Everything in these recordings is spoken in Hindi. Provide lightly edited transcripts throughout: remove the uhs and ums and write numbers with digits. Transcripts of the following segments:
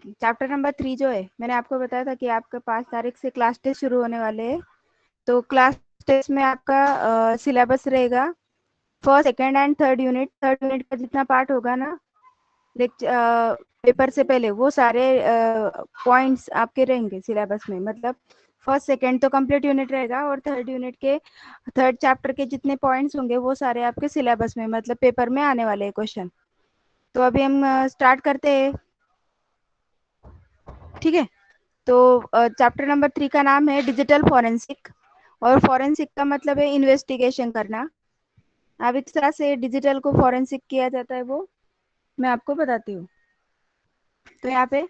चैप्टर नंबर 3 जो है, मैंने आपको बताया था कि आपके 5 तारीख से क्लास टेस्ट शुरू होने वाले हैं। तो क्लास टेस्ट में आपका सिलेबस रहेगा first, second and third unit. Third unit का जितना पार्ट होगा ना पेपर से पहले, वो सारे पॉइंट्स आपके रहेंगे सिलेबस में। मतलब फर्स्ट सेकंड तो कंप्लीट यूनिट रहेगा, और थर्ड यूनिट के थर्ड चैप्टर के जितने पॉइंट्स होंगे वो सारे आपके सिलेबस में, मतलब पेपर में आने वाले हैं क्वेश्चन। तो अभी हम स्टार्ट करते हैं, ठीक है। तो चैप्टर नंबर 3 का नाम है डिजिटल फॉरेंसिक, और फॉरेंसिक का मतलब है इन्वेस्टिगेशन करना। अब इस तरह से डिजिटल को फॉरेंसिक किया जाता है वो मैं आपको बताती हूँ। तो यहाँ पे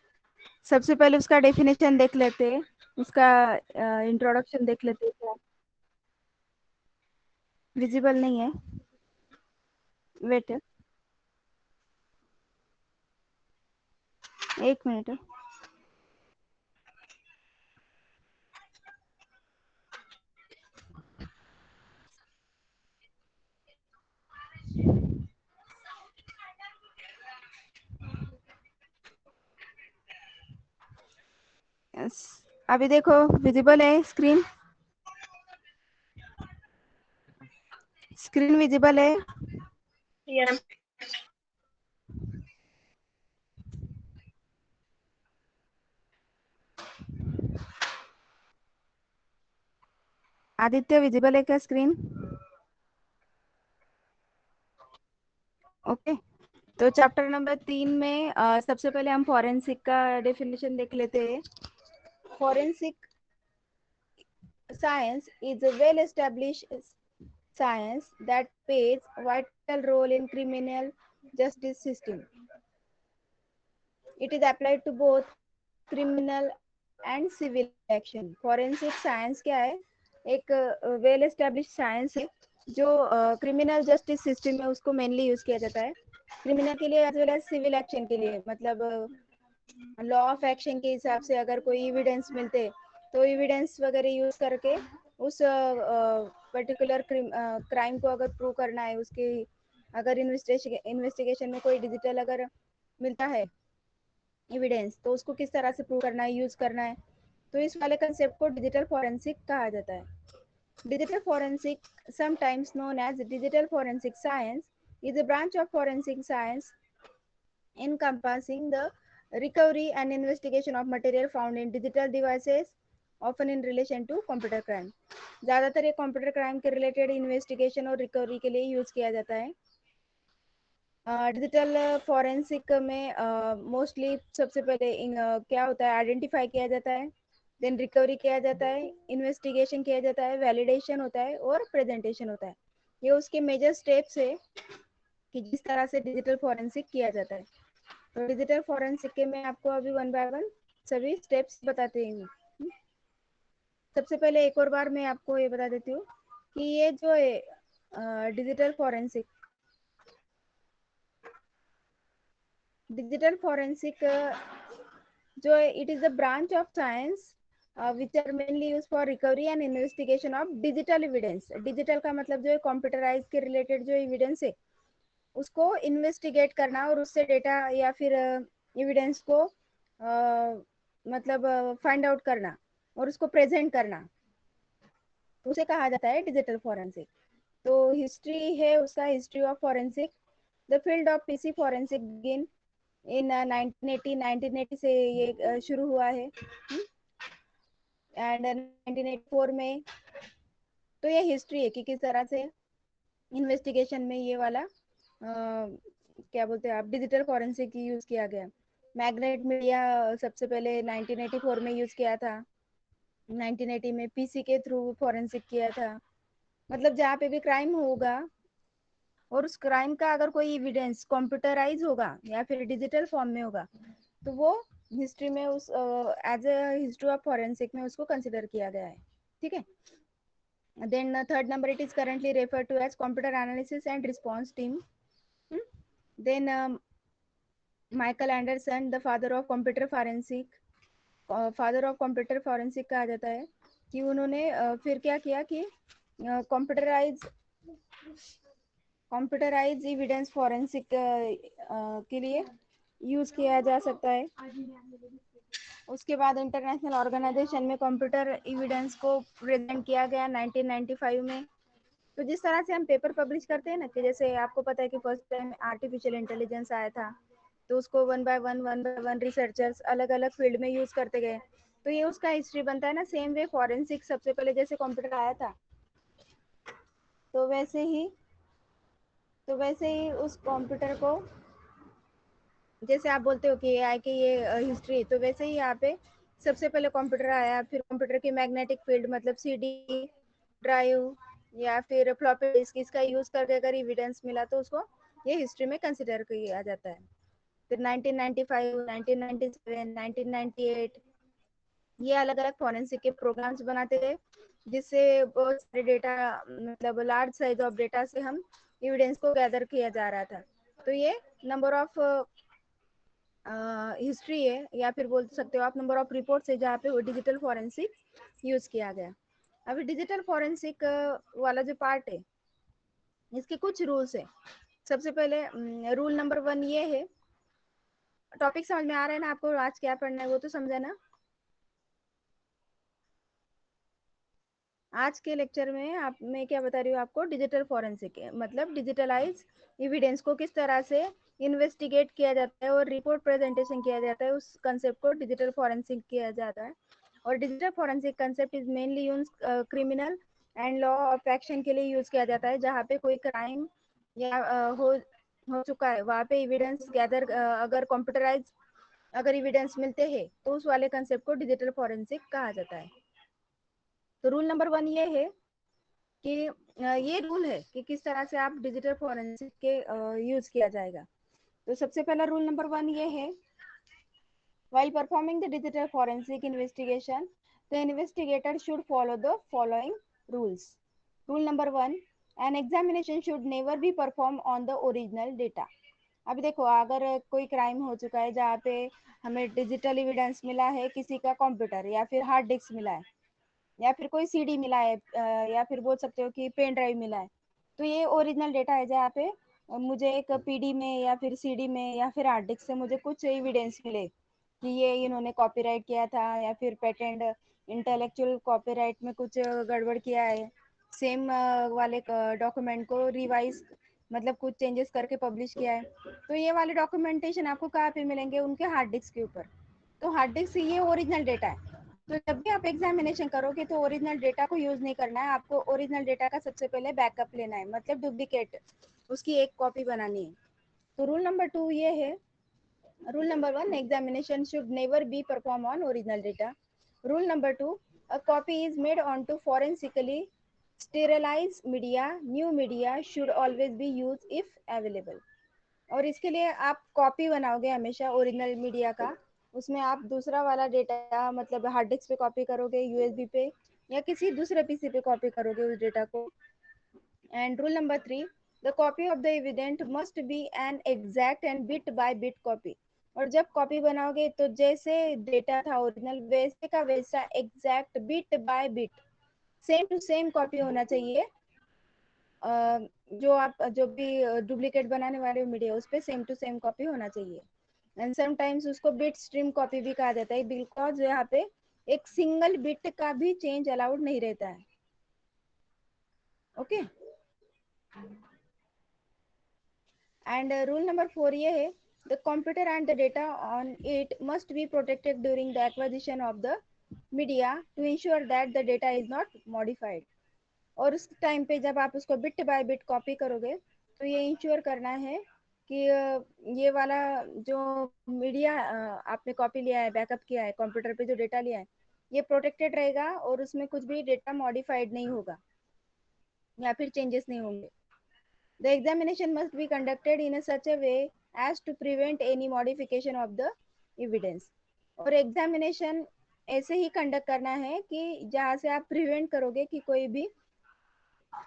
सबसे पहले उसका डेफिनेशन देख लेते हैं, उसका इंट्रोडक्शन देख लेते हैं। क्या विजिबल नहीं है? वेट, एक मिनट। यस, अभी देखो विजिबल है स्क्रीन? स्क्रीन विजिबल है? Yes. आदित्य विजिबल है क्या स्क्रीन? ओके। तो चैप्टर नंबर 3 में सबसे पहले हम फॉरेंसिक का डेफिनेशन देख लेते हैं। Forensic science is a well established science that plays a vital role in criminal justice system. It is applied to both criminal and civil action. Forensic science क्या है? एक वेल एस्टेब्लिश साइंस है जो क्रिमिनल जस्टिस सिस्टम में उसको मेनली यूज किया जाता है, क्रिमिनल के लिए as well as civil action के लिए। मतलब लॉ ऑफ एक्शन के हिसाब से अगर कोई एविडेंस मिलते तो एविडेंस वगैरह यूज करके उस पर्टिकुलर क्राइम को अगर प्रूव करना है, उसकी अगर इन्वेस्टिगेशन में कोई डिजिटल अगर मिलता है एविडेंस, तो उसको किस तरह से प्रूव करना है, यूज करना है। तो इस वाले कंसेप्ट को डिजिटल फॉरेंसिक कहा जाता है। Digital forensic, sometimes known as digital forensic science, is a branch of forensic science encompassing the recovery and investigation of material found in digital devices, often in relation to computer crime. ज़्यादातर ये कंप्यूटर क्राइम के रिलेटेड इन्वेस्टिगेशन और रिकवरी के लिए यूज किया जाता है। डिजिटल फॉरेंसिक में मोस्टली सबसे पहले क्या होता है, आइडेंटिफाई किया जाता है, देन रिकवरी किया जाता है, इन्वेस्टिगेशन किया जाता है, वैलिडेशन होता है और प्रेजेंटेशन होता है। ये उसके मेजर स्टेप्स है कि जिस तरह से डिजिटल फॉरेंसिक किया जाता है। तो डिजिटल फॉरेंसिक के मैं आपको अभी वन बाय वन सभी स्टेप्स बताते हूँ। सबसे पहले एक और बार मैं आपको ये बता देती हूँ कि ये जो है डिजिटल फॉरेंसिक जो है, it is the branch of science which are mainly use for recovery and investigation of digital evidence. Digital का मतलब जो है कंप्यूटराइज के रिलेटेड जो एविडेंस है उसको इन्वेस्टिगेट करना, और उससे डेटा या फिर एविडेंस को मतलब फाइंड आउट करना और उसको प्रेजेंट करना, उसे कहा जाता है डिजिटल फॉरेंसिक। तो हिस्ट्री है उसका, history of forensic. The field of PC forensic begin in 1980 से ये शुरू हुआ है, एंड 1984 में। तो ये हिस्ट्री है कि किस तरह से इन्वेस्टिगेशन में ये वाला क्या बोलते हैं आप, डिजिटल फॉरेंसिक यूज किया गया। मैग्नेट मीडिया सबसे पहले 1984 में यूज किया था, 1980 में पीसी के थ्रू फॉरेंसिक किया था। मतलब जहाँ पे भी क्राइम होगा और उस क्राइम का अगर कोई एविडेंस कंप्यूटराइज होगा या फिर डिजिटल फॉर्म में होगा, तो वो हिस्ट्री में उस as a history of forensic में उसको कंसिडर किया गया है, ठीक है। Then third number, it is currently referred to as computer analysis and response team. Then Michael Anderson, the father of computer forensic, father of computer forensic कहा जाता है, कि उन्होंने फिर क्या किया कि कंप्यूटराइज एविडेंस फॉरेंसिक के लिए यूज किया जा सकता है। उसके बाद इंटरनेशनल ऑर्गेनाइजेशन में कंप्यूटर एविडेंस को प्रेजेंट किया गया 1995 में। तो जिस तरह से हम पेपर पब्लिश करते हैं ना, कि जैसे आपको पता है कि फर्स्ट टाइम आर्टिफिशियल इंटेलिजेंस आया था, तो उसको वन बाय वन रिसर्चर्स अलग अलग फील्ड में यूज करते गए, तो ये उसका हिस्ट्री बनता है ना। सेम वे फॉरेंसिक सबसे पहले जैसे कंप्यूटर आया था, तो वैसे ही उस कंप्यूटर को, जैसे आप बोलते हो कि एआई की ये हिस्ट्री, तो वैसे ही यहाँ पे सबसे पहले कंप्यूटर आया, फिर कंप्यूटर की मैग्नेटिक फील्ड मतलब सीडी ड्राइव या फिर फ्लॉपी डिस्क, इसका यूज करके अगर एविडेंस मिला तो उसको ये हिस्ट्री में कंसिडर किया जाता है। फिर 1995, 1997, 1998 ये अलग अलग फॉरेंसिक के प्रोग्राम्स बनाते गए, जिससे बहुत सारे डेटा, मतलब लार्ज साइज ऑफ डेटा से हम एविडेंस को गैदर किया जा रहा था। तो ये नंबर ऑफ हिस्ट्री है, या फिर बोल सकते हो आप नंबर ऑफ रिपोर्ट्स है जहाँ पे वो डिजिटल फॉरेंसिक यूज किया गया। अभी डिजिटल फॉरेंसिक वाला जो पार्ट है, इसके कुछ रूल्स है। सबसे पहले रूल नंबर 1 ये है, टॉपिक समझ में आ रहा है ना आपको, आज क्या पढ़ना है वो तो समझा ना। आज के लेक्चर में आप, मैं क्या बता रही हूँ आपको, डिजिटल फॉरेंसिक मतलब डिजिटलाइज एविडेंस को किस तरह से इन्वेस्टिगेट किया जाता है और रिपोर्ट प्रेजेंटेशन किया जाता है, उस कंसेप्ट को डिजिटल फॉरेंसिक किया जाता है। और digital forensic concept is mainly use criminal and law of action के लिए यूज किया जाता है, जहाँ पे कोई क्राइम या हो चुका है, वहाँ पे एविडेंस गैदर, अगर कंप्यूटराइज अगर एविडेंस मिलते हैं तो उस वाले कंसेप्ट को डिजिटल फॉरेंसिक कहा जाता है। तो रूल नंबर 1 ये है कि ये रूल है कि किस तरह से आप डिजिटल फॉरेंसिक के यूज किया जाएगा। तो सबसे पहला रूल नंबर 1 ये है, while performing the digital forensic investigation, the investigator should follow the following rules. Rule number 1, an examination should never be performed on the original data. अभी देखो, अगर कोई क्राइम हो चुका है जहाँ पे हमें डिजिटल एविडेंस मिला है, किसी का कंप्यूटर या फिर हार्ड डिस्क मिला है, या फिर कोई सीडी मिला है, या फिर बोल सकते हो कि पेन ड्राइव मिला है, तो ये ओरिजिनल डेटा है जहाँ पे मुझे एक पीडी में या फिर सीडी में या फिर हार्ड डिस्क से मुझे कुछ एविडेंस मिले कि ये इन्होंने कॉपीराइट किया था, या फिर पेटेंट इंटेलेक्चुअल कॉपीराइट में कुछ गड़बड़ किया है, सेम वाले डॉक्यूमेंट को रिवाइज मतलब कुछ चेंजेस करके पब्लिश किया है, तो ये वाले डॉक्यूमेंटेशन आपको कहाँ पे मिलेंगे, उनके हार्ड डिस्क के ऊपर। तो हार्ड डिस्क ये ओरिजिनल डेटा है। तो जब भी आप एग्जामिनेशन करोगे तो ओरिजिनल डेटा को यूज नहीं करना है, आपको ओरिजिनल डेटा का सबसे पहले बैकअप लेना है, मतलब डुप्लीकेट उसकी एक कॉपी बनानी है। तो रूल नंबर 2 ये है, rule number 1, examination should never be performed on original data. Rule number 2, a copy is made onto forensically sterilized media. New media should always be used if available. और इसके लिए आप कॉपी बनाओगे हमेशा ओरिजिनल मीडिया का, उसमें आप दूसरा वाला डेटा मतलब हार्ड डिस्क पे कॉपी करोगे, यूएसबी पे या किसी दूसरे पीसी पे कॉपी करोगे उस डेटा को। And rule number 3, the copy of the evident must be an exact and bit by bit copy. और जब कॉपी बनाओगे तो जैसे डेटा था ओरिजिनल, वैसे का वैसा exact bit by bit same to same copy होना चाहिए। जो आप जो भी डुप्लीकेट बनाने वाले हो मीडिया, उस पर सेम टू सेम कॉपी होना चाहिए। एंड समटाइम्स उसको बिट स्ट्रीम कॉपी भी कहा जाता है, बिकॉज यहाँ पे एक सिंगल बिट का भी चेंज अलाउड नहीं रहता है। ओके। एंड रूल नंबर 4 ये है, the computer and the data on it must be protected during the acquisition of the media to ensure that the data is not modified. और उस टाइम पे जब आप उसको बिट बाय बिट कॉपी करोगे तो ये इंश्योर करना है कि ये वाला जो मीडिया आपने कॉपी लिया है, बैकअप किया है, कंप्यूटर पे जो डेटा लिया है, ये प्रोटेक्टेड रहेगा और उसमें कुछ भी डेटा मॉडिफाइड नहीं होगा या फिर चेंजेस नहीं होंगे। The examination must be conducted in a such a way as to prevent any modification of the evidence. और एग्जामिनेशन ऐसे ही कंडक्ट करना है कि जहाँ से आप प्रिवेंट करोगे कि कोई भी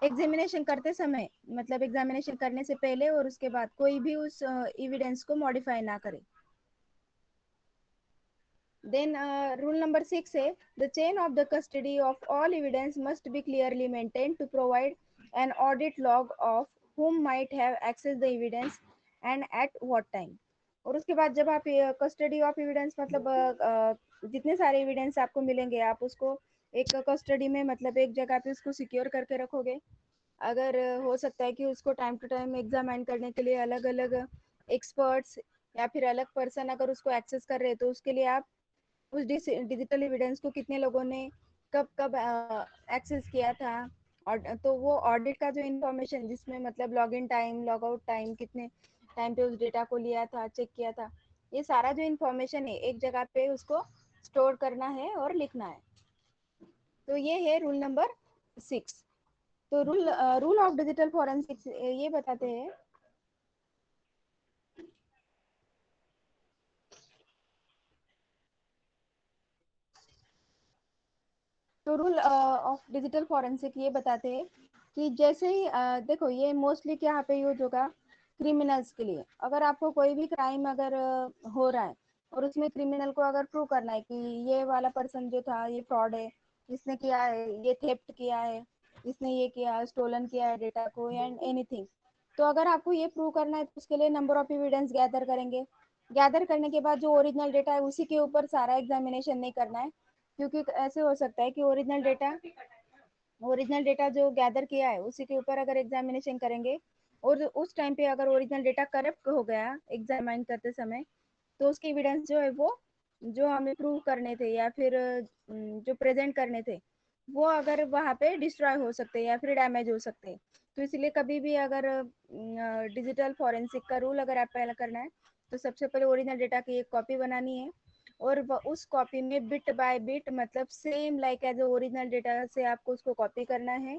एग्जामिनेशन करते समय, मतलब एग्जामिनेशन करने से पहले और उसके बाद कोई भी उस एविडेंस को मॉडिफाई ना करे। Then rule number 6 है, the chain of the custody of all evidence must be clearly maintained to provide an audit log of whom might have accessed the evidence and at what time. और उसके बाद जब आप कस्टडी ऑफ एविडेंस मतलब जितने सारे एविडेंस आपको मिलेंगे आप उसको एक कस्टडी में मतलब एक जगह पे उसको सिक्योर करके रखोगे। अगर हो सकता है कि उसको टाइम टू टाइम एग्जामिन करने के लिए अलग अलग एक्सपर्ट्स या फिर अलग पर्सन अगर उसको एक्सेस कर रहे हैं तो उसके लिए आप उस डिजिटल एविडेंस को कितने लोगों ने कब कब एक्सेस किया था। और तो वो ऑडिट का जो इंफॉर्मेशन जिसमें मतलब log in time log out time कितने टाइम पे उस डेटा को लिया था चेक किया था, ये सारा जो इंफॉर्मेशन है एक जगह पे उसको स्टोर करना है और लिखना है। तो ये है रूल नंबर 6। तो रूल ऑफ डिजिटल फॉरेंसिक्स ये बताते हैं। तो रूल ऑफ डिजिटल फॉरेंसिक ये बताते हैं कि जैसे ही देखो ये मोस्टली क्या पे यूज होगा क्रिमिनल्स के लिए। अगर आपको कोई भी क्राइम अगर हो रहा है और उसमें क्रिमिनल को अगर प्रूव करना है कि ये वाला पर्सन जो था ये फ्रॉड है, इसने किया है, ये थेफ्ट किया है, इसने ये किया स्टोलन किया है डेटा को एंड एनीथिंग। तो अगर आपको ये प्रूव करना है तो उसके लिए नंबर ऑफ एविडेंस गैदर करेंगे। गैदर करने के बाद जो ओरिजिनल डेटा है उसी के ऊपर सारा एग्जामिनेशन नहीं करना है, क्योंकि ऐसे हो सकता है कि ओरिजिनल डेटा जो गैदर किया है उसी के ऊपर अगर एग्जामिनेशन करेंगे और उस टाइम पे अगर ओरिजिनल डेटा करप्ट हो गया एग्जामिन करते समय तो उसके एविडेंस जो है वो जो हमें प्रूव करने थे या फिर जो प्रेजेंट करने थे वो अगर वहाँ पे डिस्ट्रॉय हो सकते हैं या फिर डैमेज हो सकते हैं। तो इसलिए कभी भी अगर डिजिटल फॉरेंसिक का रूल अगर अप्लाई करना है तो सबसे पहले ओरिजिनल डेटा की एक कॉपी बनानी है और उस कॉपी में बिट बाय बिट मतलब same like as original data से आपको उसको कॉपी करना है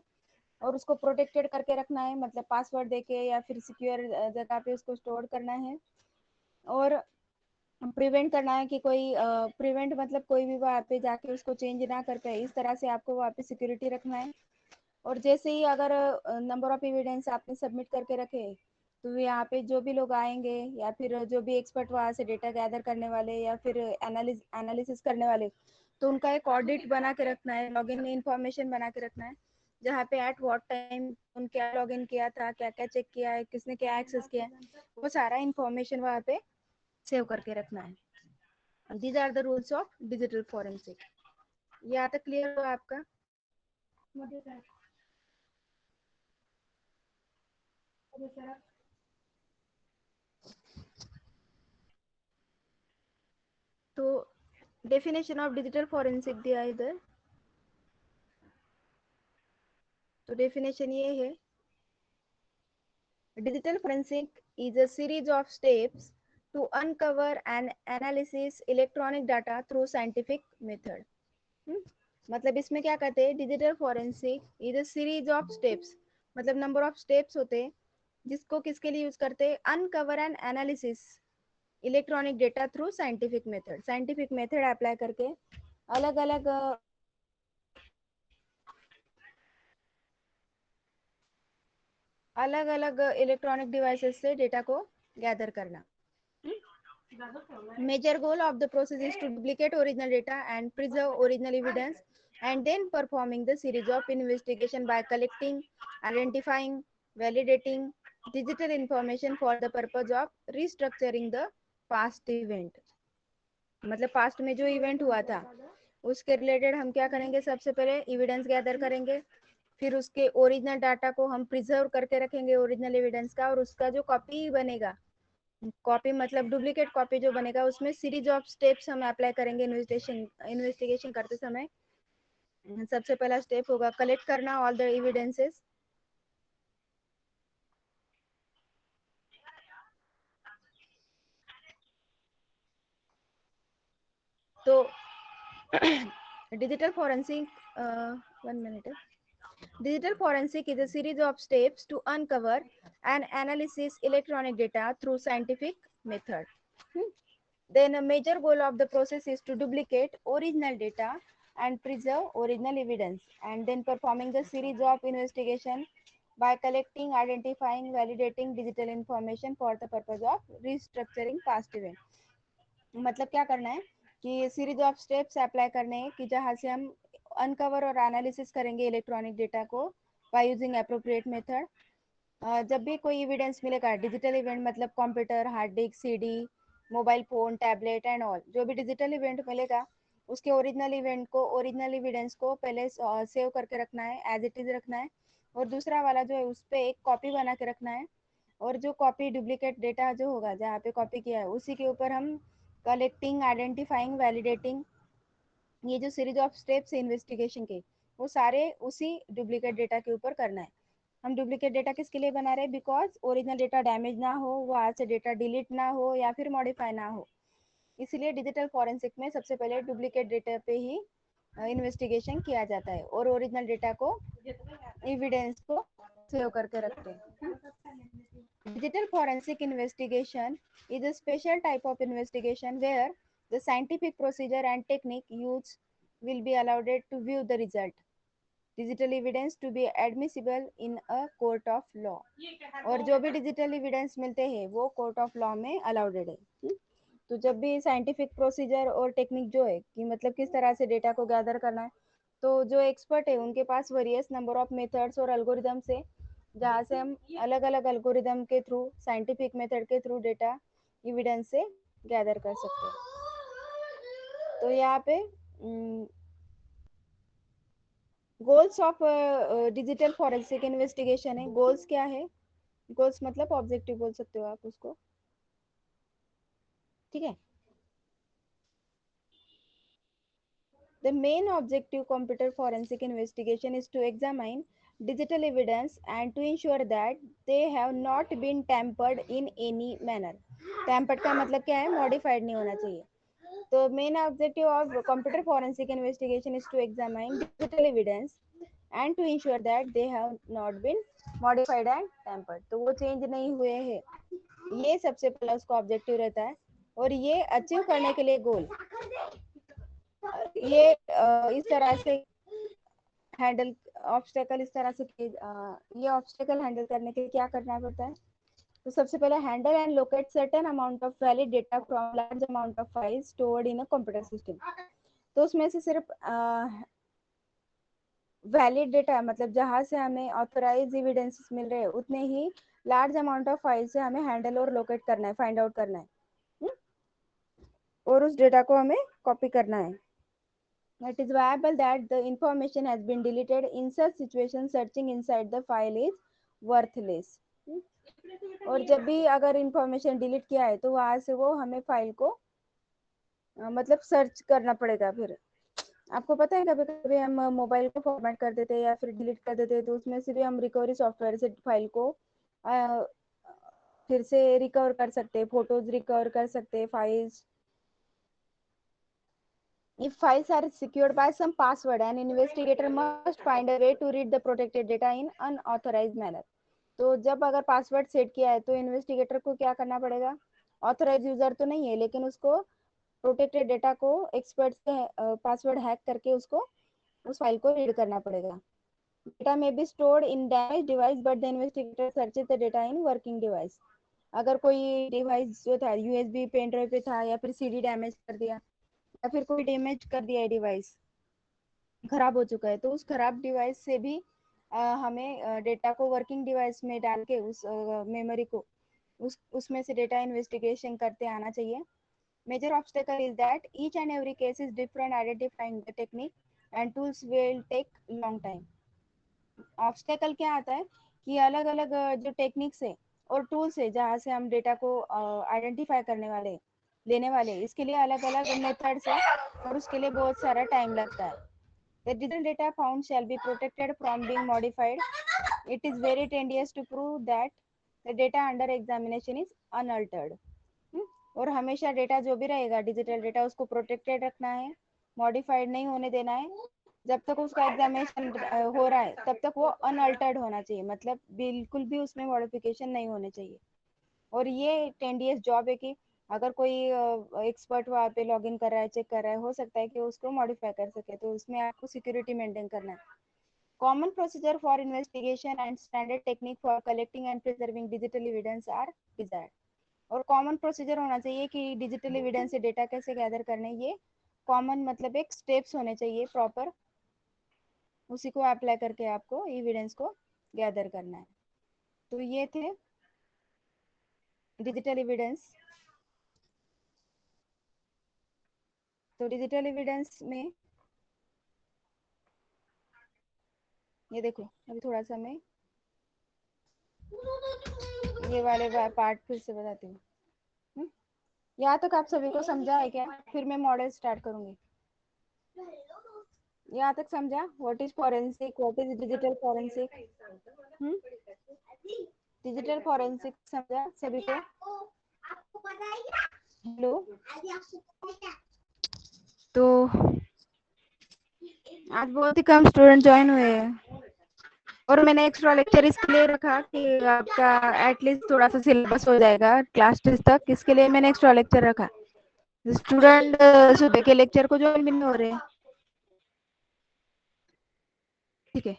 और उसको प्रोटेक्टेड करके रखना है मतलब पासवर्ड देके या फिर सिक्योर जगह पे उसको स्टोर करना है। और प्रिवेंट करना है कि कोई प्रिवेंट मतलब कोई भी वहाँ पे जाके उसको चेंज ना कर पाए, इस तरह से आपको वहाँ पे सिक्योरिटी रखना है। और जैसे ही अगर नंबर ऑफ एविडेंस आपने सबमिट करके रखे तो यहाँ पे जो भी लोग आएंगे या फिर जो भी एक्सपर्ट वहाँ से डेटा गैदर करने वाले या फिर एनालिसिस करने वाले तो उनका एक ऑडिट बना के रखना है, लॉगिन इंफॉर्मेशन बना के रखना है जहाँ पे एट व्हाट टाइम उन क्या लॉगिन किया था, क्या क्या चेक किया है, किसने क्या एक्सेस किया है, वो सारा इंफॉर्मेशन वहाँ पे सेव करके रखना है। These are the rules of digital forensic. ये यहाँ तक क्लियर हुआ आपका? तो डेफिनेशन ऑफ डिजिटल फॉरेंसिक दिया है इधर। तो डेफिनेशन ये है, digital forensic is a series of steps to uncover and analysis electronic data through scientific method। हम्म? मतलब इसमें क्या कहते हैं, digital forensic is a series of steps मतलब नंबर ऑफ स्टेप्स होते हैं जिसको किसके लिए यूज करते हैं, uncover and analysis electronic data through scientific method apply करके अलग अलग अलग अलग इलेक्ट्रॉनिक डिवाइसेस से डेटा को गैदर करना। Major goal of the process is to duplicate original data and preserve original evidence, and then performing the series of investigation by collecting, identifying, validating digital information for the purpose of restructuring the past event। मतलब पास्ट में जो इवेंट हुआ था उसके रिलेटेड हम क्या करेंगे, सबसे पहले एविडेंस गैदर करेंगे, फिर उसके ओरिजिनल डाटा को हम प्रिजर्व करके रखेंगे ओरिजिनल एविडेंस का, और उसका जो कॉपी बनेगा, कॉपी मतलब डुप्लीकेट कॉपी जो बनेगा उसमें सीरीज ऑफ स्टेप्स हम अप्लाई करेंगे इन्वेस्टिगेशन करते समय। सबसे पहला स्टेप होगा कलेक्ट करना ऑल द एविडेंसेस। तो digital forensic, one minute, digital forensic is a series of steps to uncover and analysis electronic data through scientific method। Then a major goal of the process is to duplicate original data and preserve original evidence, and then performing the series of investigation by collecting, identifying, validating digital information for the purpose of restructuring past event। मतलब क्या करना है कि सीरीज ऑफ स्टेप्स अप्लाई करने हैं कि जहाँ से हम अनकवर और एनालिसिस करेंगे इलेक्ट्रॉनिक डेटा को बाय यूजिंग अप्रोप्रिएट मेथड। जब भी कोई एविडेंस मिलेगा डिजिटल इवेंट मतलब computer, hard disk, CD mobile phone, tablet and all. जो भी डिजिटल इवेंट मिलेगा उसके ओरिजिनल इवेंट को, ओरिजिनल एविडेंस को पहले सेव करके रखना है, एज इट इज रखना है, और दूसरा वाला जो है उस पर एक कॉपी बना के रखना है। और जो कॉपी डुप्लीकेट डेटा जो होगा जहाँ पे कॉपी किया है उसी के ऊपर हम कलेक्टिंग, आइडेंटिफाइंग, वैलिडेटिंग, ये जो सीरीज ऑफ स्टेप्स है इन्वेस्टिगेशन के, वो सारे उसी डुप्लीकेट डेटा के ऊपर करना है। हम डुप्लीकेट डेटा किसके लिए बना रहे हैं? बिकॉज ओरिजिनल डेटा डैमेज ना हो, वहाँ से डेटा डिलीट ना हो या फिर मॉडिफाई ना हो। इसलिए डिजिटल फॉरेंसिक में सबसे पहले डुप्लीकेट डेटा पे ही इन्वेस्टिगेशन किया जाता है और ओरिजिनल डेटा को, एविडेंस को सेव करके रखते हैं। Digital forensic investigation is a special type of investigation where the scientific procedure and technique used will be allowed to view the result. Digital evidence to be admissible in a court of law. और जो भी डिजिटल एविडेंस मिलते हैं वो कोर्ट ऑफ लॉ में अलाउड है। तो जब भी साइंटिफिक प्रोसीजर और टेक्निक जो है कि मतलब किस तरह से डेटा को गैदर करना है, तो जो एक्सपर्ट है उनके पास वेरियस नंबर ऑफ मेथड्स और एल्गोरिदम्स है जहाँ से हम अलग अलग एल्गोरिदम के थ्रू, साइंटिफिक मेथड के थ्रू डेटा एविडेंस से गैदर कर सकते हैं। तो यहाँ पे goals of digital forensic investigation है। गोल्स क्या है? गोल्स मतलब ऑब्जेक्टिव बोल सकते हो आप उसको, ठीक है। The main objective computer forensic investigation is to examine digital evidence and to ensure that they have not been tampered in any manner. Tampered का मतलब क्या है? Modified नहीं होना चाहिए। तो main objective of computer forensic investigation is to examine digital evidence and to ensure that they have not been modified and tampered. तो वो change नहीं हुए हैं, ये सबसे पहला उसका ऑब्जेक्टिव रहता है। और ये अचीव करने के लिए गोल, ये इस तरह से हैंडल, ऑब्स्टेकल इस तरह से ये ऑब्स्टेकल हैंडल करने के लिए क्या करना पड़ता है? तो सबसे पहले handle and locate certain amount of valid data from large amount of files stored in a computer system. तो उसमें से सिर्फ वैलिड डेटा मतलब जहां से हमें ऑथराइज एविडेंसेस मिल रहे हैं उतने ही लार्ज अमाउंट ऑफ फाइल से हमें हैंडल और लोकेट करना है, फाइंड आउट करना है। और उस डेटा को हमें कॉपी करना है। It is viable that the information has been deleted. In such situation, searching inside the file is worthless. और जब भी अगर इंफॉर्मेशन डिलीट किया है तो वहां से वो हमें फाइल को मतलब सर्च करना पड़ेगा। फिर आपको पता है कभी कभी हम मोबाइल को फॉर्मेट कर देते हैं या फिर डिलीट कर देते हैं, तो उसमें से भी हम रिकवरी सॉफ्टवेयर से फाइल को फिर से रिकवर कर सकते हैं, फोटोज रिकवर कर सकते हैं, files. If files are secured by some password, an investigator must find a way to read the protected data in unauthorized manner. तो जब अगर पासवर्ड सेट किया है तो इन्वेस्टिगेटर को क्या करना पड़ेगा? ऑथराइज यूजर तो नहीं है लेकिन उसको प्रोटेक्टेड डेटा को एक्सपर्ट से पासवर्ड हैक करके उसको उस फाइल को रीड करना पड़ेगा। डेटा में be stored in damage device but the investigator searches the data in working device. अगर कोई डिवाइस जो था यूएसबी पेन ड्राइव पे था या फिर सीडी डैमेज कर दिया या फिर कोई डैमेज कर दिया है, डिवाइस खराब हो चुका है, तो उस खराब डिवाइस से भी हमें डेटा को वर्किंग डिवाइस में डाल के उस मेमोरी को उसमें से डेटा इन्वेस्टिगेशन करते आना चाहिए। Major obstacle is that each and every case is different, identifying the technique and tools will take long time. Obstacle क्या आता है कि अलग अलग जो टेक्निक्स है और टूल्स है जहाँ से हम डेटा को आइडेंटिफाई करने वाले, लेने वाले, इसके लिए अलग अलग मेथड्स है और उसके लिए बहुत सारा टाइम लगता है। The digital data found shall be protected from being modified. It is very tedious to prove that the data under examination is unaltered. और हमेशा डेटा जो भी रहेगा डिजिटल डेटा उसको प्रोटेक्टेड रखना है, मॉडिफाइड नहीं होने देना है। जब तक उसका एग्जामिनेशन हो रहा है तब तक वो अनअल्टर्ड होना चाहिए, मतलब बिल्कुल भी उसमें मॉडिफिकेशन नहीं होने चाहिए। और ये टेंडियस जॉब है कि अगर कोई एक्सपर्ट वहाँ पे लॉग इन कर रहा है, चेक कर रहा है, हो सकता है कि उसको मॉडिफाई कर सके, तो उसमें आपको सिक्योरिटी मेंटेन करना है। Common procedure for investigation and standard technique for collecting and preserving digital evidence are desired. और कॉमन प्रोसीजर होना चाहिए कि डिजिटल एविडेंस से डेटा कैसे गैदर करने, ये कॉमन मतलब एक स्टेप्स होने चाहिए प्रॉपर, उसी को अप्लाई करके आपको एविडेंस को गैदर करना है। तो ये थे डिजिटल एविडेंस। तो डिजिटल एविडेंस में ये देखो, अभी थोड़ा सा मैं ये वाले पार्ट फिर से बताती हूँ। यहाँ तक आप सभी को समझा है क्या? फिर मैं मॉडल स्टार्ट करूंगी। यहाँ तक समझा? What is forensic, what is digital forensic? Digital forensic समझा सभी को? हेलो, तो आज बहुत ही कम स्टूडेंट ज्वाइन हुए हैं और मैंने एक्स्ट्रा लेक्चर इसके लिए रखा कि आपका एटलीस्ट थोड़ा सा सिलेबस हो जाएगा क्लास टेस्ट तक। इसके लिए मैंने एक्स्ट्रा लेक्चर रखा। स्टूडेंट सुबह के लेक्चर को ज्वाइन भी नहीं हो रहे। ठीक है,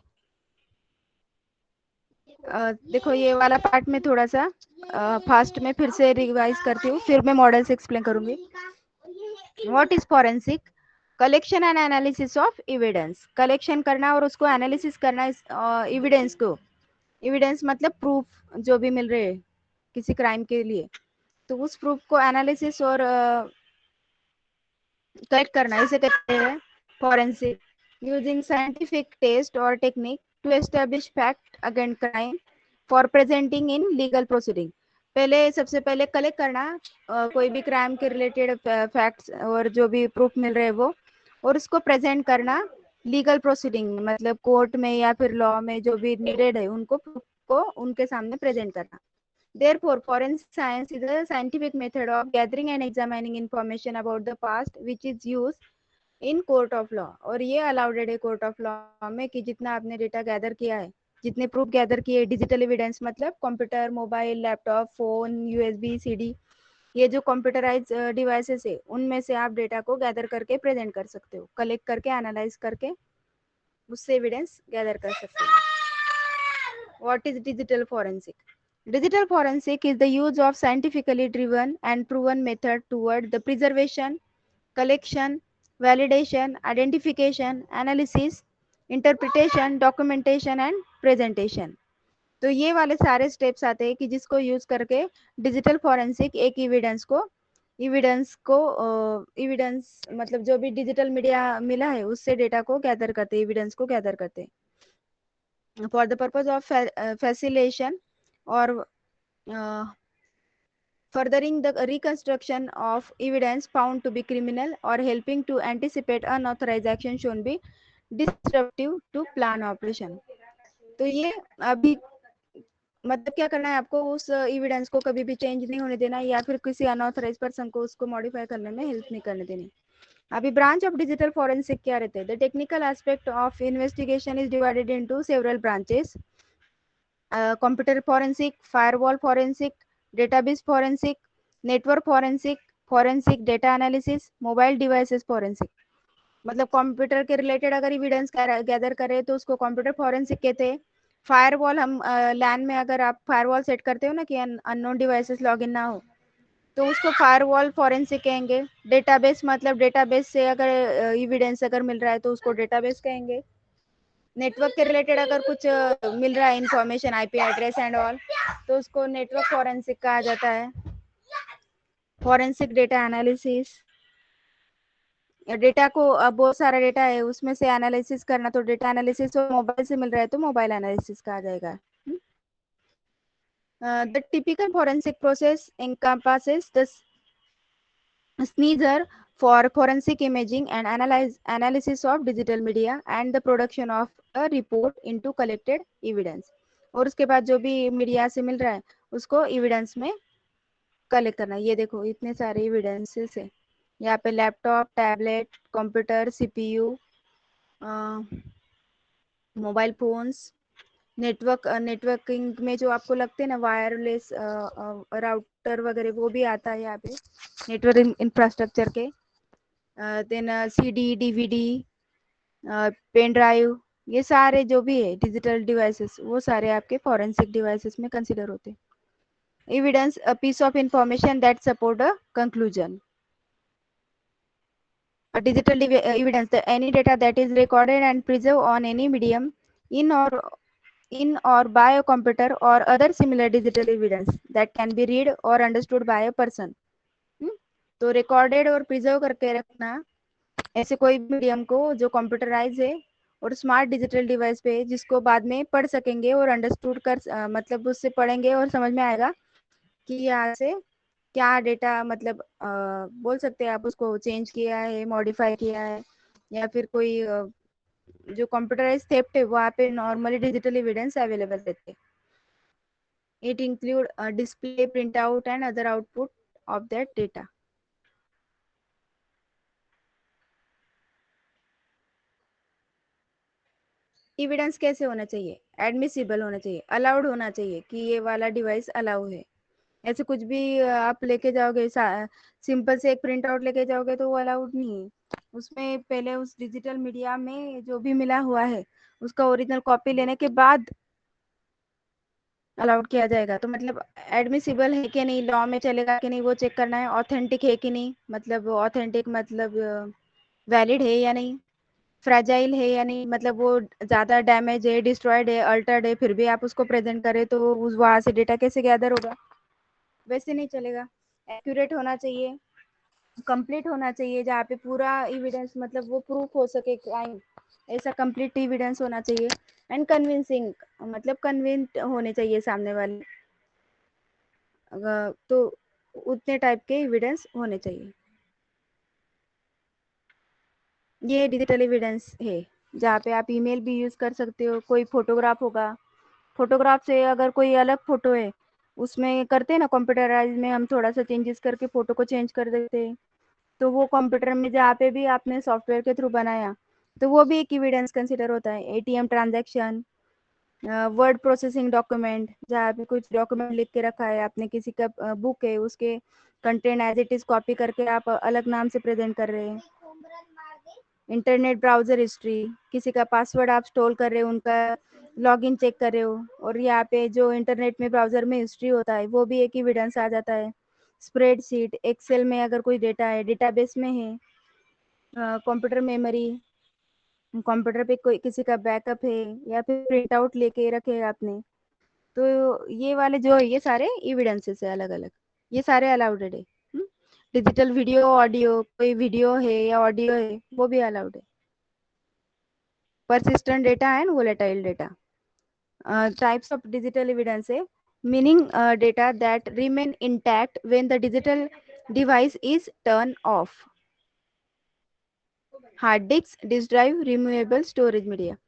देखो ये वाला पार्ट में थोड़ा सा फास्ट में फिर से रिवाइज करती हूँ, फिर मैं मॉडल से एक्सप्लेन करूंगी। What is forensic? Collection and analysis of evidence. Collection करना और उसको एनालिसिस करना एविडेंस को। एविडेंस मतलब प्रूफ जो भी मिल रहे हैं किसी क्राइम के लिए, तो उस प्रूफ को एनालिसिस और कलेक्ट करना, इसे कहते हैं फॉरेंसिक। यूजिंग साइंटिफिक टेस्ट और technique to establish fact against crime for presenting in legal proceeding. पहले सबसे पहले कलेक्ट करना कोई भी क्राइम के रिलेटेड फैक्ट्स और जो भी प्रूफ मिल रहे हैं वो, और उसको प्रेजेंट करना लीगल प्रोसीडिंग मतलब कोर्ट में या फिर लॉ में जो भी नीडेड है उनको प्रूफ को उनके सामने प्रेजेंट करना। Therefore, forensic science is a scientific method of gathering and examining information about the past which is used in court of law। और ये अलाउडेड है कोर्ट ऑफ लॉ में कि जितना आपने डेटा गैदर किया है, जितने प्रूफ गैदर किए, डिजिटल एविडेंस मतलब computer, mobile, laptop, phone, USB, CD, ये जो कंप्यूटराइज डिवाइसेस है उनमें से आप डेटा को गैदर करके प्रेजेंट कर सकते हो, कलेक्ट करके एनालाइज करके उससे एविडेंस गैदर कर सकते हो। What is digital forensic? Digital forensic is the use of scientifically driven and proven method toward the preservation, collection, validation, identification, analysis, interpretation, documentation and presentation। तो ये वाले सारे स्टेप्स आते हैं कि जिसको यूज करके डिजिटल फॉरेंसिक एक एविडेंस मतलब जो भी डिजिटल मीडिया मिला है उससे डेटा को गैदर करते, एविडेंस को गैदर करते for the purpose of facilitation और furthering the reconstruction of evidence found to be criminal or helping to anticipate unauthorized action should be disruptive to plan operation। तो ये अभी मतलब क्या करना है आपको, उस एविडेंस को कभी भी चेंज नहीं होने देना या फिर किसी अनऑथराइज पर्सन को उसको मॉडिफाई करने में हेल्प नहीं करने देनी। अभी ब्रांच ऑफ डिजिटल फॉरेंसिक क्या रहते हैं? The technical aspect of investigation is divided into several branches. Computer forensic, firewall forensic, database forensic, network forensic, forensic data analysis, mobile devices forensic. मतलब कंप्यूटर के रिलेटेड अगर एविडेंस गैदर करें तो उसको कंप्यूटर फॉरेंसिक कहते हैं। फायरवॉल हम लैन में अगर आप फायरवॉल सेट करते हो ना कि अननोन डिवाइसेस लॉगिन ना हो, तो उसको फायरवॉल फॉरेंसिक कहेंगे। डेटाबेस मतलब डेटाबेस से अगर एविडेंस अगर मिल रहा है तो उसको डेटाबेस कहेंगे। नेटवर्क के रिलेटेड अगर कुछ मिल रहा है information, IP address and all, तो उसको नेटवर्क फॉरेंसिक कहा जाता है। फॉरेंसिक डेटा एनालिसिस, डेटा को बहुत सारा डेटा है उसमें से एनालिसिस करना, तो डेटा एनालिसिस तो मोबाइल से मिल रहा है तो मोबाइल एनालिसिस कहा जाएगा। The typical forensic process encompasses the sneezer for forensic imaging and analysis of digital media and the production of a report into collected evidence। और उसके बाद जो भी मीडिया से मिल रहा है उसको एविडेंस में कलेक्ट करना। ये देखो इतने सारे एविडेंसेस है यहाँ पे, laptop, tablet, computer, CPU, mobile phones, networking में जो आपको लगते हैं ना वायरलेस राउटर वगैरह, वो भी आता है यहाँ पे नेटवर्क इंफ्रास्ट्रक्चर के। Then CD, DVD, pen drive, ये सारे जो भी है डिजिटल डिवाइसेस वो सारे आपके फॉरेंसिक डिवाइसेस में कंसिडर होते हैं। Evidence, a piece of information that support a conclusion. A digital evidence, any data that is recorded and preserved on any medium in or by a computer or other similar digital evidence that can be read or understood by a person। तो रिकॉर्डेड और प्रिजर्व करके रखना ऐसे कोई भी मीडियम को जो कंप्यूटराइज है और स्मार्ट डिजिटल डिवाइस पे है, जिसको बाद में पढ़ सकेंगे और अंडरस्टूड कर मतलब उससे पढ़ेंगे और समझ में आएगा कि यहाँ से क्या डेटा मतलब बोल सकते हैं आप उसको चेंज किया है, मॉडिफाई किया है, या फिर कोई जो कंप्यूटराइज थेफ्ट है वहाँ पे नॉर्मली डिजिटल एविडेंस अवेलेबल रहते हैं. It include display, print out and other output of that data. Evidence कैसे होना चाहिए? एडमिसिबल होना चाहिए, अलाउड होना चाहिए कि ये वाला डिवाइस अलाउ है. ऐसे कुछ भी आप लेके जाओगे, सिंपल से एक प्रिंट आउट लेके जाओगे तो वो अलाउड नहीं है. उसमें पहले उस डिजिटल मीडिया में जो भी मिला हुआ है उसका ओरिजिनल कॉपी लेने के बाद अलाउड किया जाएगा. तो मतलब एडमिसिबल है कि नहीं, लॉ में चलेगा कि नहीं, वो चेक करना है. ऑथेंटिक है कि नहीं, मतलब ऑथेंटिक मतलब वैलिड है या नहीं, फ्रेजाइल है या नहीं, मतलब वो ज़्यादा डैमेज है, डिस्ट्रॉयड है, अल्टर्ड है, फिर भी आप उसको प्रेजेंट करें तो उस वहाँ से डेटा कैसे गैदर होगा? वैसे नहीं चलेगा. एक्यूरेट होना चाहिए, कंप्लीट होना चाहिए, जहाँ पे पूरा एविडेंस मतलब वो प्रूफ हो सके क्राइम, ऐसा कंप्लीट एविडेंस होना चाहिए. एंड कन्विंसिंग, मतलब कन्विंस होने चाहिए सामने वाले. तो उतने टाइप के एविडेंस होने चाहिए. ये डिजिटल एविडेंस है जहाँ पे आप ईमेल भी यूज़ कर सकते हो. कोई फोटोग्राफ होगा, फोटोग्राफ से अगर कोई अलग फोटो है, उसमें करते हैं ना कंप्यूटराइज में, हम थोड़ा सा चेंजेस करके फोटो को चेंज कर देते हैं. तो वो कंप्यूटर में जहाँ पे भी आपने सॉफ्टवेयर के थ्रू बनाया, तो वो भी एक एविडेंस कंसिडर होता है. ATM transaction, word processing document, जहाँ पे कुछ डॉक्यूमेंट लिख के रखा है आपने, किसी का बुक है, उसके content as it is copy करके आप अलग नाम से प्रेजेंट कर रहे हैं. इंटरनेट ब्राउजर हिस्ट्री, किसी का पासवर्ड आप स्टोर कर रहे हो, उनका लॉगिन चेक कर रहे हो, और यहाँ पे जो इंटरनेट में ब्राउजर में हिस्ट्री होता है वो भी एक एविडेंस आ जाता है. स्प्रेडशीट, एक्सेल में अगर कोई डेटा है, डेटाबेस में है, कंप्यूटर मेमोरी, कंप्यूटर पे कोई किसी का बैकअप है, या फिर प्रिंट आउट लेके रखे है आपने. तो ये वाले जो है ये सारे एविडेंसेस है अलग अलग, ये सारे अलाउड है. डिजिटल वीडियो, ऑडियो, कोई वीडियो है या ऑडियो है वो भी अलाउड है. persistent data and volatile data. Types of digital evidence है, meaning data that remain intact when the digital device is turned off. Hard disk, disk drive, removable storage media.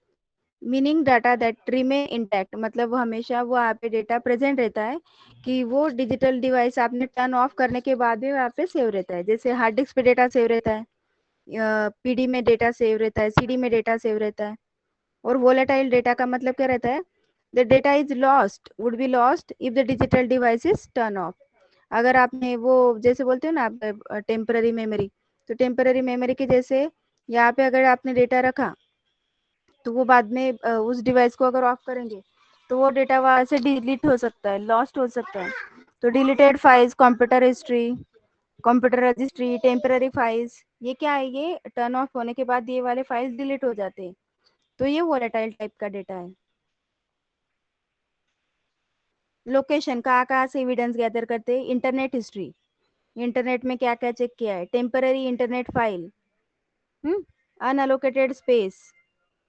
Meaning data that remain intact, मतलब वो हमेशा वो वहाँ पे डेटा प्रेजेंट रहता है कि वो डिजिटल डिवाइस आपने टर्न ऑफ करने के बाद भी वहाँ पे सेव रहता है. जैसे हार्ड डिस्क पे डेटा सेव रहता है, पीडी में डेटा सेव रहता है, सीडी में डेटा सेव रहता है. और वोलेटाइल डेटा का मतलब क्या रहता है? The data is lost, would be lost if the digital device is turn off. अगर आपने वो जैसे बोलते हो ना आप टेम्पररी मेमोरी, तो टेम्पररी मेमोरी के जैसे यहाँ पे अगर आपने डेटा रखा तो वो बाद में उस डिवाइस को अगर ऑफ करेंगे तो वो डेटा वहाँ से डिलीट हो सकता है, लॉस्ट हो सकता है. तो deleted files, computer history, computer registry, temporary files, ये क्या है? ये टर्न ऑफ होने के बाद ये वाले फाइल्स डिलीट हो जाते हैं. तो ये वोलेटाइल टाइप का डेटा है. लोकेशन, कहाँ कहाँ से एविडेंस गैदर करते हैं? इंटरनेट हिस्ट्री, इंटरनेट में क्या क्या चेक किया है. Temporary internet file, unallocated space,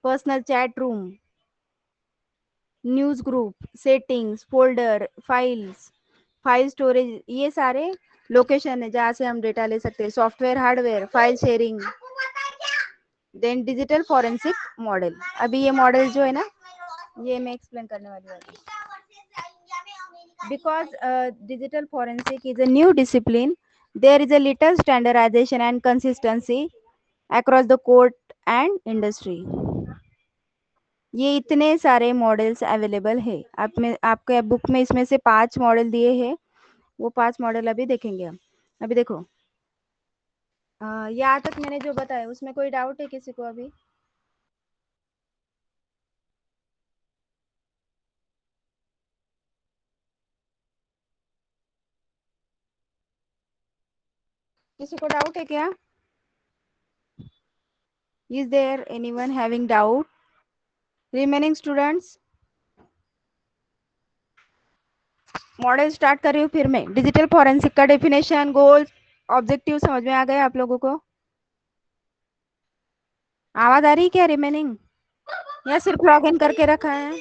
personal chat room, news group, settings, folder, files, file storage, ये सारे लोकेशन है जहाँ से हम डेटा ले सकते हैं. Software, hardware, file sharing. Then digital forensic model. अभी ये मॉडल जो है ना, ये मैं एक्सप्लेन करने वाली हूँ. Because digital forensic is a new discipline, there is a little standardization and consistency across the court and industry. ये इतने सारे मॉडल्स अवेलेबल है. आप में आपके बुक में इसमें से 5 मॉडल दिए हैं, वो 5 मॉडल अभी देखेंगे हम. अभी देखो, यहाँ तक मैंने जो बताया उसमें कोई डाउट है किसी को? अभी किसी को डाउट है क्या? Is there anyone having doubt? Remaining students, model start कर रही हूँ फिर मैं. डिजिटल फॉरेंसिक का डेफिनेशन, गोल, ऑब्जेक्टिव समझ में आ गए आप लोगों को? आवाज आ रही है क्या रिमेनिंग, या सिर्फ लॉग इन करके रखा है?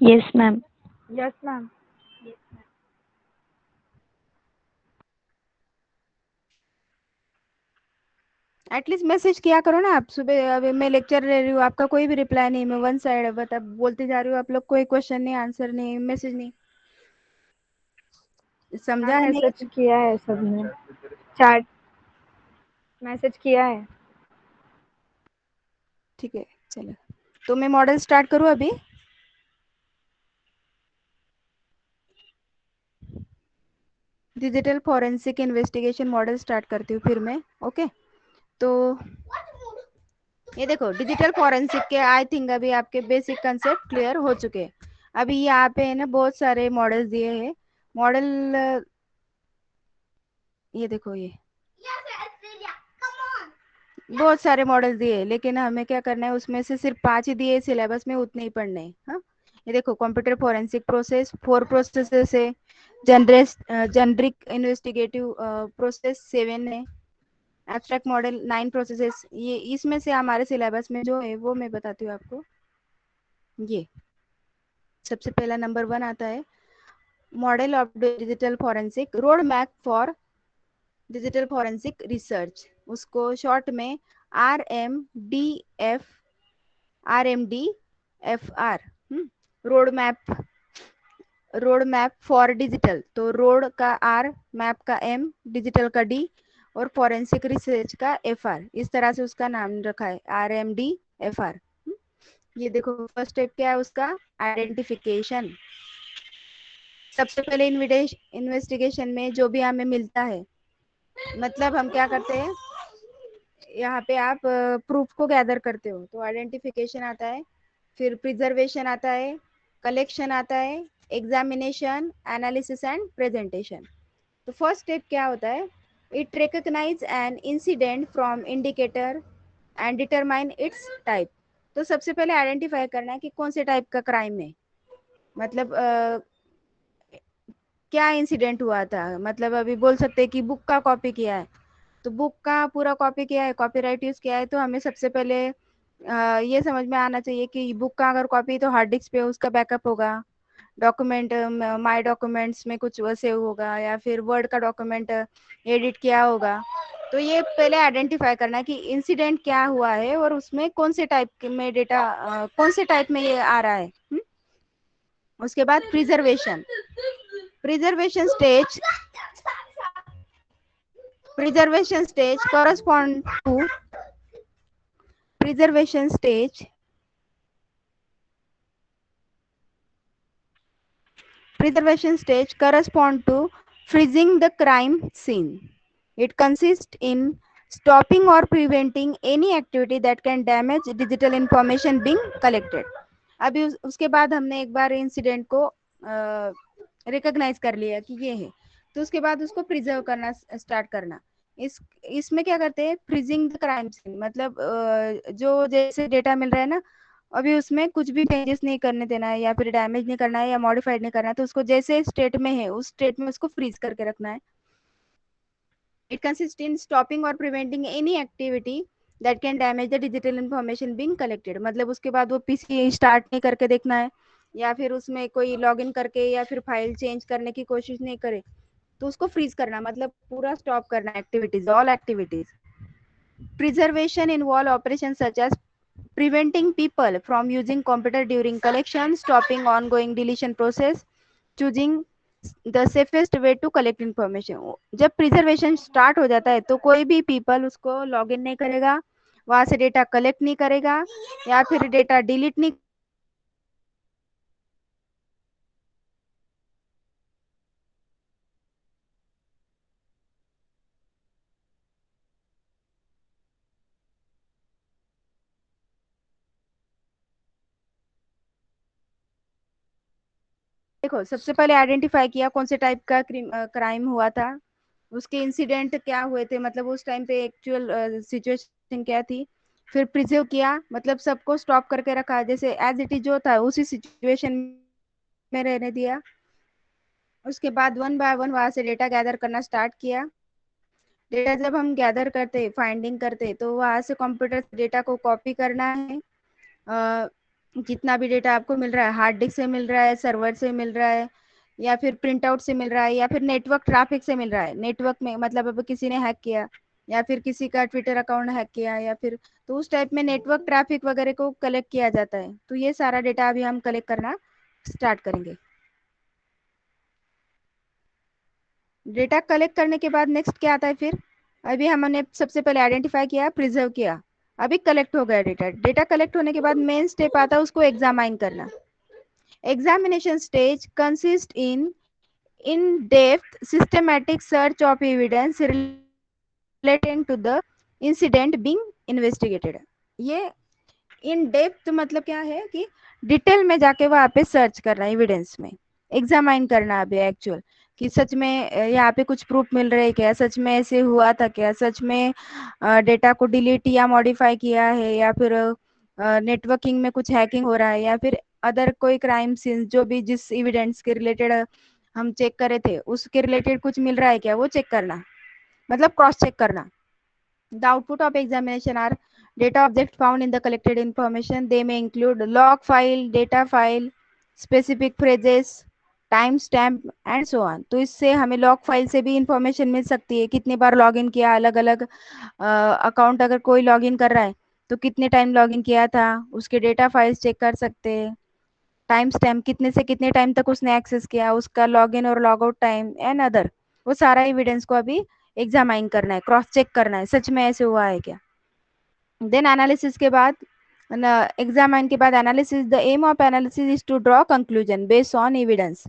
Yes ma'am. Yes ma'am. At least message किया करो ना आप सुबह। अभी मैं लेक्चर ले रही हूँ, आपका कोई भी रिप्लाई नहीं, मैं वन साइड बता बोलते जा रही हूँ, आप लोग कोई क्वेश्चन नहीं, आंसर नहीं, मैसेज नहीं। समझा मैम है नहीं? मैसेज किया है सबने, चैट मैसेज किया है। ठीक है चलो, तो मैं मॉडल स्टार्ट करूँ अभी? Digital forensic investigation model start करती हूँ फिर मैं। ओके, तो ये देखो डिजिटल फॉरेंसिक के आई थिंक अभी आपके बेसिक कंसेप्ट क्लियर हो चुके हैं। अभी यहाँ पे है ना बहुत सारे मॉडल्स दिए हैं। मॉडल ये देखो, ये बहुत सारे मॉडल दिए, लेकिन हमें क्या करना है, उसमें से सिर्फ 5 ही दिए सिलेबस में, उतने ही पढ़ने हैं। हाँ, ये देखो कंप्यूटर फॉरेंसिक प्रोसेस 4 प्रोसेसेस है, जेनरिक इन्वेस्टिगेटिव प्रोसेस 7 है, एब्स्ट्रैक्ट मॉडल 9 प्रोसेसेस। ये इसमें से हमारे सिलेबस में जो है वो मैं बताती हूँ आपको। ये सबसे पहला नंबर 1 आता है, model of digital forensic road map for digital forensic research, उसको शॉर्ट में RMDF, RMDFR। Road map for digital, तो रोड का R, मैप का M, डिजिटल का D और फॉरेंसिक रिसर्च का FR, इस तरह से उसका नाम रखा है RMDFR। ये देखो फर्स्ट स्टेप क्या है उसका, आइडेंटिफिकेशन। सबसे पहले इन्वेस्टिगेशन में जो भी हमें मिलता है, मतलब हम क्या करते हैं, यहाँ पे आप प्रूफ को गैदर करते हो, तो आइडेंटिफिकेशन आता है, फिर प्रिजर्वेशन आता है, कलेक्शन आता है, एग्जामिनेशन, एनालिसिस एंड प्रेजेंटेशन। तो फर्स्ट स्टेप क्या होता है, it recognize an incident from indicator and determine its type. तो सबसे पहले आइडेंटिफाई करना है कि कौन से टाइप का क्राइम है, मतलब क्या इंसिडेंट हुआ था। मतलब अभी बोल सकते हैं कि बुक का कॉपी किया है, तो बुक का पूरा कॉपी किया है, कॉपीराइट यूज किया है, तो हमें सबसे पहले ये समझ में आना चाहिए कि बुक का अगर कॉपी तो हार्ड डिस्क पे उसका बैकअप होगा, डॉक्यूमेंट माय डॉक्यूमेंट्स में कुछ सेव होगा, या फिर वर्ड का डॉक्यूमेंट एडिट किया होगा। तो ये पहले आइडेंटिफाई करना कि इंसिडेंट क्या हुआ है और उसमें कौन से टाइप में डेटा, कौन से टाइप में ये आ रहा है। उसके बाद preservation, preservation stage, preservation stage correspond to preservation stage preservation stage correspond to freezing the crime scene. It consists in stopping or preventing any activity that can damage digital information being collected. अभी उसके बाद हमने एक बार इंसिडेंट को रिकॉग्नाइज कर लिया कि ये है, तो उसके बाद उसको प्रिजर्व करना स्टार्ट करना। इस इसमें क्या करते हैं, फ्रीजिंग द क्राइम सीन, मतलब जो जैसे डेटा मिल रहा है ना, अभी उसमें कुछ भी चेंजेस नहीं करने देना है, या फिर डैमेज नहीं करना है, या मॉडिफाइड नहीं करना है, तो उसको जैसे स्टेट में है उस स्टेट में उसको फ्रीज करके रखना है। इट कंसिस्ट इन स्टॉपिंग और preventing any activity that can damage the digital information being collected. मतलब उसके बाद वो पीसी स्टार्ट नहीं करके देखना है, या फिर उसमें कोई लॉगिन करके या फिर फाइल चेंज करने की कोशिश नहीं करे, तो उसको फ्रीज करना, मतलब पूरा स्टॉप करना activities, all activities. Preservation involve operation such as preventing people from using computer during collection, stopping ongoing deletion process, choosing the safest way to collect information। जब प्रिजर्वेशन स्टार्ट हो जाता है तो कोई भी पीपल उसको लॉग इन नहीं करेगा, वहां से डेटा कलेक्ट नहीं करेगा, या फिर डेटा डिलीट नहीं। देखो सबसे पहले आइडेंटिफाई किया कौन से टाइप का क्राइम हुआ था, उसके इंसिडेंट क्या हुए थे, मतलब उस टाइम पे एक्चुअल सिचुएशन क्या थी। फिर प्रिजर्व किया, मतलब सबको स्टॉप करके रखा, जैसे एज इट इज जो था उसी सिचुएशन में रहने दिया। उसके बाद वन बाय वन वहां से डेटा गैदर करना स्टार्ट किया, डेटा जब हम गैदर करते, फाइंडिंग करते, तो वहाँ से कंप्यूटर डेटा को कॉपी करना है। जितना भी डेटा आपको मिल रहा है, हार्ड डिस्क से मिल रहा है, सर्वर से मिल रहा है, या फिर प्रिंट आउट से मिल रहा है, या फिर नेटवर्क ट्रैफिक से मिल रहा है। नेटवर्क में मतलब अब किसी ने हैक किया, या फिर किसी का ट्विटर अकाउंट हैक किया, या फिर तो उस टाइप में नेटवर्क ट्रैफिक वगैरह को कलेक्ट किया जाता है। तो ये सारा डेटा अभी हम कलेक्ट करना स्टार्ट करेंगे। डेटा कलेक्ट करने के बाद नेक्स्ट क्या आता है फिर? अभी हमने सबसे पहले आइडेंटिफाई किया, प्रिजर्व किया, अभी कलेक्ट हो गया डेटा। डेटा कलेक्ट होने के बाद मेन स्टेप आता है उसको एग्जामाइन करना। Examination stage consists in-depth systematic search of evidence relating to the incident being investigated. ये इन डेप्थ मतलब क्या है कि डिटेल में जाके वहाँ पे सर्च करना, एविडेंस में एग्जामाइन करना अभी एक्चुअल कि सच में यहाँ पे कुछ प्रूफ मिल रहा है क्या, सच में ऐसे हुआ था क्या, सच में डेटा को डिलीट या मॉडिफाई किया है, या फिर नेटवर्किंग में कुछ हैकिंग हो रहा है, या फिर अदर कोई क्राइम सीन्स जो भी जिस एविडेंस के रिलेटेड हम चेक करे थे उसके रिलेटेड कुछ मिल रहा है क्या, वो चेक करना, मतलब क्रॉस चेक करना। The output of examination are data objects found in the collected information. They may include log file, data file, specific phrases, time stamp and so on. तो इससे हमें लॉग फाइल से भी इंफॉर्मेशन मिल सकती है, कितनी बार लॉगिन किया, अलग अलग अकाउंट अगर कोई लॉगिन कर रहा है तो कितने टाइम लॉगिन किया था, उसके डेटा फाइल्स चेक कर सकते हैं। टाइम स्टैम्प कितने से कितने टाइम तक उसने एक्सेस किया, उसका लॉगिन और log out time and other, वो सारा एविडेंस को अभी एग्जामाइन करना है, क्रॉस चेक करना है, सच में ऐसे हुआ है क्या। देन एनालिसिस के बाद, एग्जामाइन के बाद analysis, the aim of analysis is to draw conclusion based on evidence.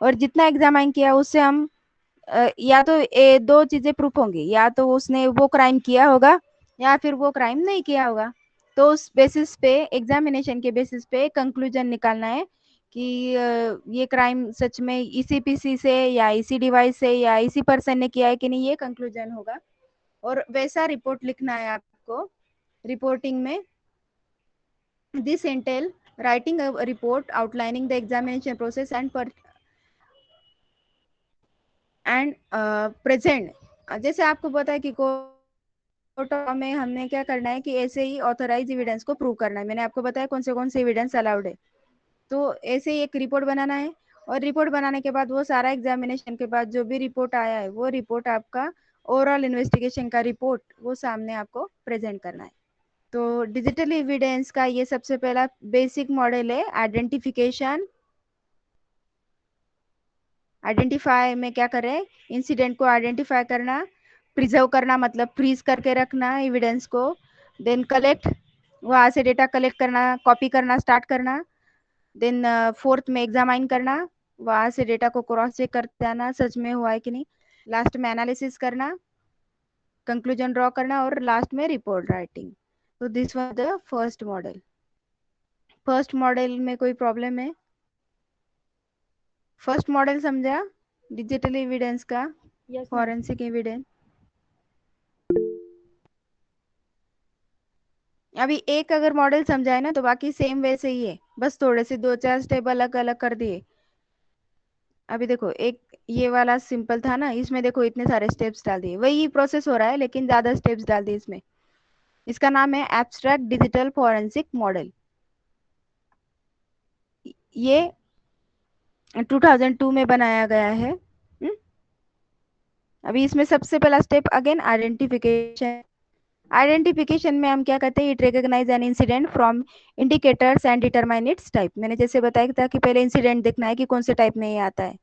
और जितना एग्जामाइन किया उससे हम या तो दो चीजें प्रूफ होंगी, या तो उसने वो क्राइम किया होगा या फिर वो क्राइम नहीं किया होगा। तो उस बेसिस पे, एग्जामिनेशन के बेसिस पे कंक्लूजन निकालना है कि ये क्राइम सच में इसी पीसी से या इसी डिवाइस से या इसी पर्सन ने किया है कि नहीं, ये कंक्लूजन होगा। और वैसा रिपोर्ट लिखना है आपको। रिपोर्टिंग में this entail writing a report outlining the examination process and present। जैसे आपको पता है कि कोर्ट में हमने क्या करना है कि ऐसे ही ऑथराइज एविडेंस को प्रूव करना है। मैंने आपको बताया कौन से एविडेंस अलाउड है। तो ऐसे ही एक रिपोर्ट बनाना है, और रिपोर्ट बनाने के बाद वो सारा एग्जामिनेशन के बाद जो भी रिपोर्ट आया है वो रिपोर्ट आपका ओवरऑल इन्वेस्टिगेशन का रिपोर्ट वो सामने आपको प्रेजेंट करना है। तो डिजिटल एविडेंस का ये सबसे पहला बेसिक मॉडल है आइडेंटिफिकेशन। आइडेंटिफाई में क्या करें, इंसिडेंट को आइडेंटिफाई करना, प्रिजर्व करना मतलब फ्रीज करके रखना एविडेंस को, देन कलेक्ट, वहां से डेटा कलेक्ट करना, कॉपी करना स्टार्ट करना, देन फोर्थ में एग्जामाइन करना, वहां से डेटा को क्रॉस चेक करते आना सच में हुआ है कि नहीं, लास्ट में एनालिसिस करना, कंक्लूजन ड्रॉ करना, और लास्ट में रिपोर्ट राइटिंग। तो this was the first model. First model में कोई प्रॉब्लम है? फर्स्ट मॉडल समझा डिजिटल एविडेंस का, यस मैम। Forensic evidence. अभी एक अगर मॉडल समझाए ना तो बाकी सेम वैसे ही है, बस थोड़े से दो चार स्टेप अलग अलग कर दिए। अभी देखो, एक ये वाला सिंपल था ना, इसमें देखो इतने सारे स्टेप्स डाल दिए, वही प्रोसेस हो रहा है लेकिन ज्यादा स्टेप्स डाल दिए इसमें। इसका नाम है एब्स्ट्रैक्ट डिजिटल फॉरेंसिक मॉडल। ये 2002 में बनाया गया है। अभी इसमें सबसे पहला स्टेप अगेन आइडेंटिफिकेशन। आइडेंटिफिकेशन में हम क्या करते हैं, it recognize an incident from indicators and determine its type. मैंने जैसे बताया था कि पहले इंसिडेंट देखना है कि कौन से टाइप में ये आता है,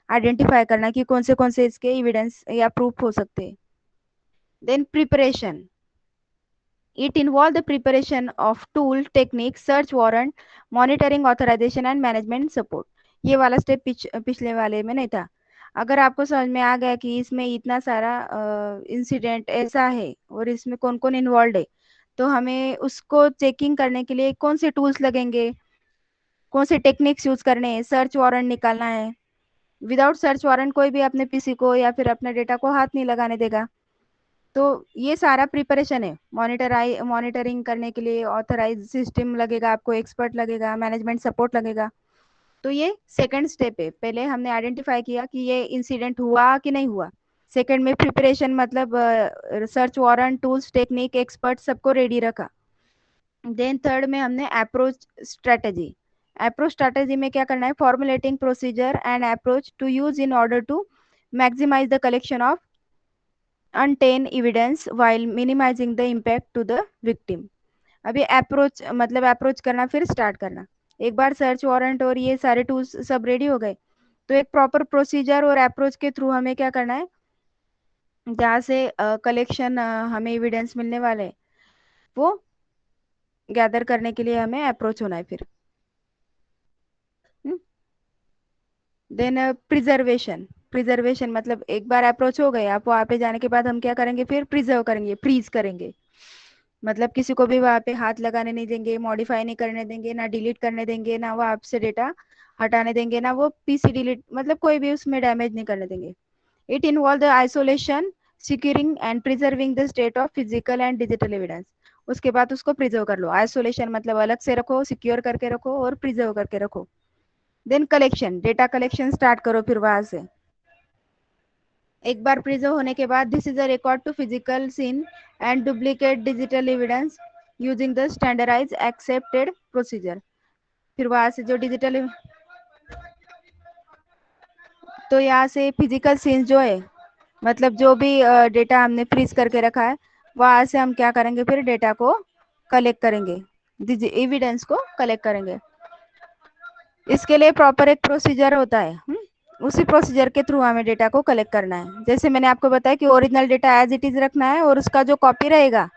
आइडेंटिफाई करना कि कौन से इसके एविडेंस या प्रूफ हो सकते हैं। Then preparation, it involve the preparation of tool, technique, search warrant, monitoring, authorization and management support. ये वाला स्टेप पिछले वाले में नहीं था। अगर आपको समझ में आ गया कि इसमें इतना सारा इंसिडेंट ऐसा है और इसमें कौन कौन इन्वॉल्व है, तो हमें उसको चेकिंग करने के लिए कौन से टूल्स लगेंगे, कौन से टेक्निक्स यूज करने हैं, सर्च वारंट निकालना है। विदाउट सर्च वारंट कोई भी अपने पीसी को या फिर अपने डेटा को हाथ नहीं लगाने देगा। तो ये सारा प्रिपरेशन है। मॉनिटरिंग करने के लिए ऑथराइज सिस्टम लगेगा, आपको एक्सपर्ट लगेगा, मैनेजमेंट सपोर्ट लगेगा। तो ये सेकंड स्टेप है। पहले हमने आइडेंटिफाई किया कि ये इंसिडेंट हुआ कि नहीं हुआ, सेकंड में प्रिपरेशन, मतलब search warrant, tools, technique, expert सबको रेडी रखा। देन थर्ड में हमने अप्रोच स्ट्रेटेजी। अप्रोच स्ट्रेटेजी में क्या करना है, formulating procedure and approach to use in order to maximize the collection of untainted evidence while minimizing the impact to the victim। अभी अप्रोच मतलब अप्रोच करना, फिर स्टार्ट करना। एक बार सर्च वारंट और ये सारे टूल्स सब रेडी हो गए, तो एक प्रॉपर प्रोसीजर और अप्रोच के थ्रू हमें क्या करना है, जहाँ से कलेक्शन हमें एविडेंस मिलने वाले हैं, वो गैदर करने के लिए हमें अप्रोच होना है फिर। Then preservation. प्रिजर्वेशन मतलब एक बार अप्रोच हो गए आप, वहाँ पे जाने के बाद हम क्या करेंगे, फिर प्रिजर्व करेंगे, फ्रीज करेंगे। मतलब किसी को भी वहाँ पे हाथ लगाने नहीं देंगे, मॉडिफाई नहीं करने देंगे, ना डिलीट करने देंगे, ना वो आपसे डेटा हटाने देंगे, ना वो पीसी डिलीट, मतलब कोई भी उसमें डैमेज नहीं करने देंगे। It involve the isolation, securing and preserving the state of physical and digital evidence. उसके बाद उसको प्रिजर्व कर लो। आइसोलेशन मतलब अलग से रखो, सिक्योर करके रखो और प्रिजर्व करके रखो। Then collection, data collection start करो फिर वहां से। एक बार प्रिजर्व होने के बाद, this is a record to physical scene and duplicate digital evidence using the standardize accepted procedure. फिर वहां से जो डिजिटल, तो यहाँ से फिजिकल सीन्स जो है, मतलब जो भी डेटा हमने फ्रीज करके रखा है, वहां से हम क्या करेंगे, फिर डेटा को कलेक्ट करेंगे, एविडेंस को कलेक्ट करेंगे। इसके लिए प्रॉपर एक प्रोसीजर होता है। उसी प्रोसीजर के थ्रू हमें डेटा को कलेक्ट करना है। जैसे मैंने आपको बताया कि original data as it is रखना है, और उसका जो कॉपी रहेगा,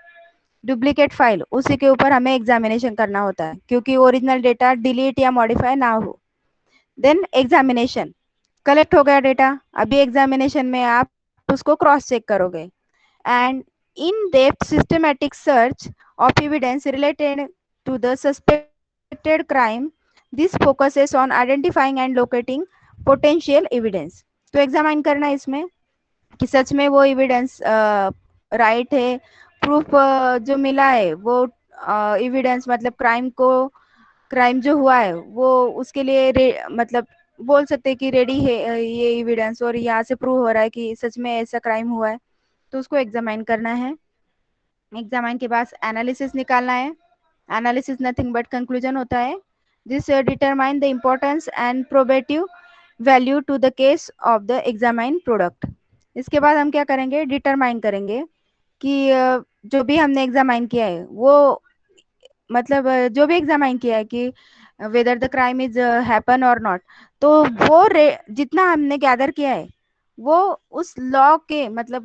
डुप्लीकेट फाइल, उसी के ऊपर हमें एग्जामिनेशन करना होता है, क्योंकि ओरिजिनल डेटा डिलीट या मॉडिफाई ना हो। देन एग्जामिनेशन, कलेक्ट हो गया डेटा, अभी एग्जामिनेशन में आप उसको क्रॉस चेक करोगे। And in depth systematic search of evidence related to the suspected crime, this focuses on identifying and locating potential evidence. तो एग्जामाइन करना है इसमें कि सच में वो एविडेंस राइट है, प्रूफ जो मिला है वो एविडेंस, मतलब क्राइम जो हुआ है वो उसके लिए मतलब बोल सकते हैं कि रेडी है ये एविडेंस, और यहाँ से प्रूव हो रहा है कि सच में ऐसा क्राइम हुआ है। तो उसको एग्जामाइन करना है। एग्जामाइन के बाद एनालिसिस निकालना है। एनालिसिस नथिंग बट कंक्लूजन होता है। This determine the importance and probative value to the case of the examine product. इसके बाद हम क्या करेंगे, डिटरमाइन करेंगे कि जो भी हमने एग्जामाइन किया है वो, मतलब जो भी एग्जामाइन किया है कि whether the crime is happen और नॉट, तो वो जितना हमने गैदर किया है वो उस लॉ के, मतलब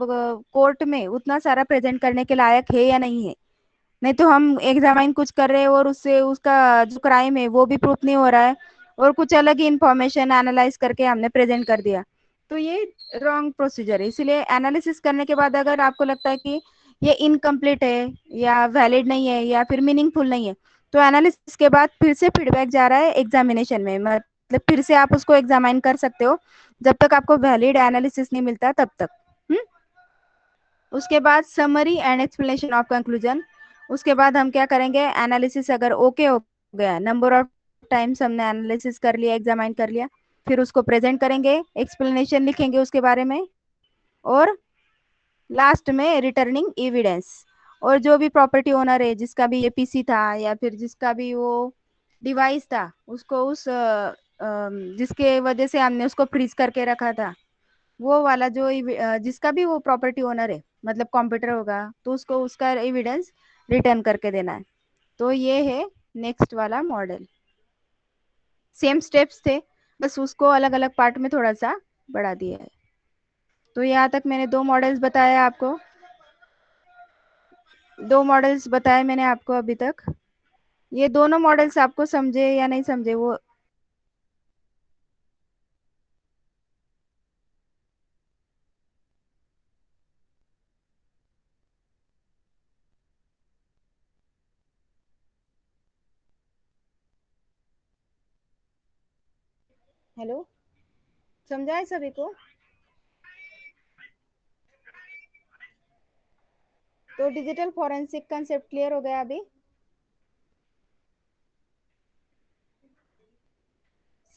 कोर्ट में उतना सारा प्रेजेंट करने के लायक है या नहीं है। नहीं तो हम एग्जामाइन कुछ कर रहे हैं और उससे उसका जो क्राइम है वो भी प्रूफ नहीं हो रहा है, और कुछ अलग ही इंफॉर्मेशन एनालाइज करके हमने प्रेजेंट कर दिया, तो ये रॉन्ग प्रोसीजर है। इसलिए एनालिसिस करने के बाद अगर आपको लगता है कि ये इनकम्प्लीट है या वैलिड नहीं है या फिर मीनिंगफुल नहीं है, तो एनालिसिस के बाद फिर से फीडबैक जा रहा है एग्जामिनेशन में, मतलब फिर से आप उसको एग्जामाइन कर सकते हो जब तक आपको वैलिड एनालिसिस नहीं मिलता तब तक। उसके बाद summary and explanation of conclusion. उसके बाद हम क्या करेंगे, एनालिसिस अगर ओके हो गया, नंबर ऑफ टाइम्स हमने एनालिसिस कर लिया, एग्जामाइन कर लिया, फिर उसको प्रेजेंट करेंगे, एक्सप्लेनेशन लिखेंगे उसके बारे में, और लास्ट में रिटर्निंग एविडेंस। और जो भी प्रॉपर्टी ओनर है, जिसका भी ये पीसी था या फिर जिसका भी वो डिवाइस था, उसको उस जिसके वजह से हमने उसको फ्रीज करके रखा था, वो वाला जो जिसका भी वो प्रॉपर्टी ओनर है, मतलब कंप्यूटर होगा, तो उसको उसका एविडेंस रिटर्न करके देना है। तो ये है नेक्स्ट वाला मॉडल। सेम स्टेप्स थे, बस उसको अलग अलग पार्ट में थोड़ा सा बढ़ा दिया है। तो यहाँ तक मैंने दो मॉडल्स बताए आपको, दो मॉडल्स बताए मैंने आपको अभी तक। ये दोनों मॉडल्स आपको समझे या नहीं समझे वो। हेलो, समझा है सभी को? तो डिजिटल फॉरेंसिक कंसेप्ट क्लियर हो गया अभी?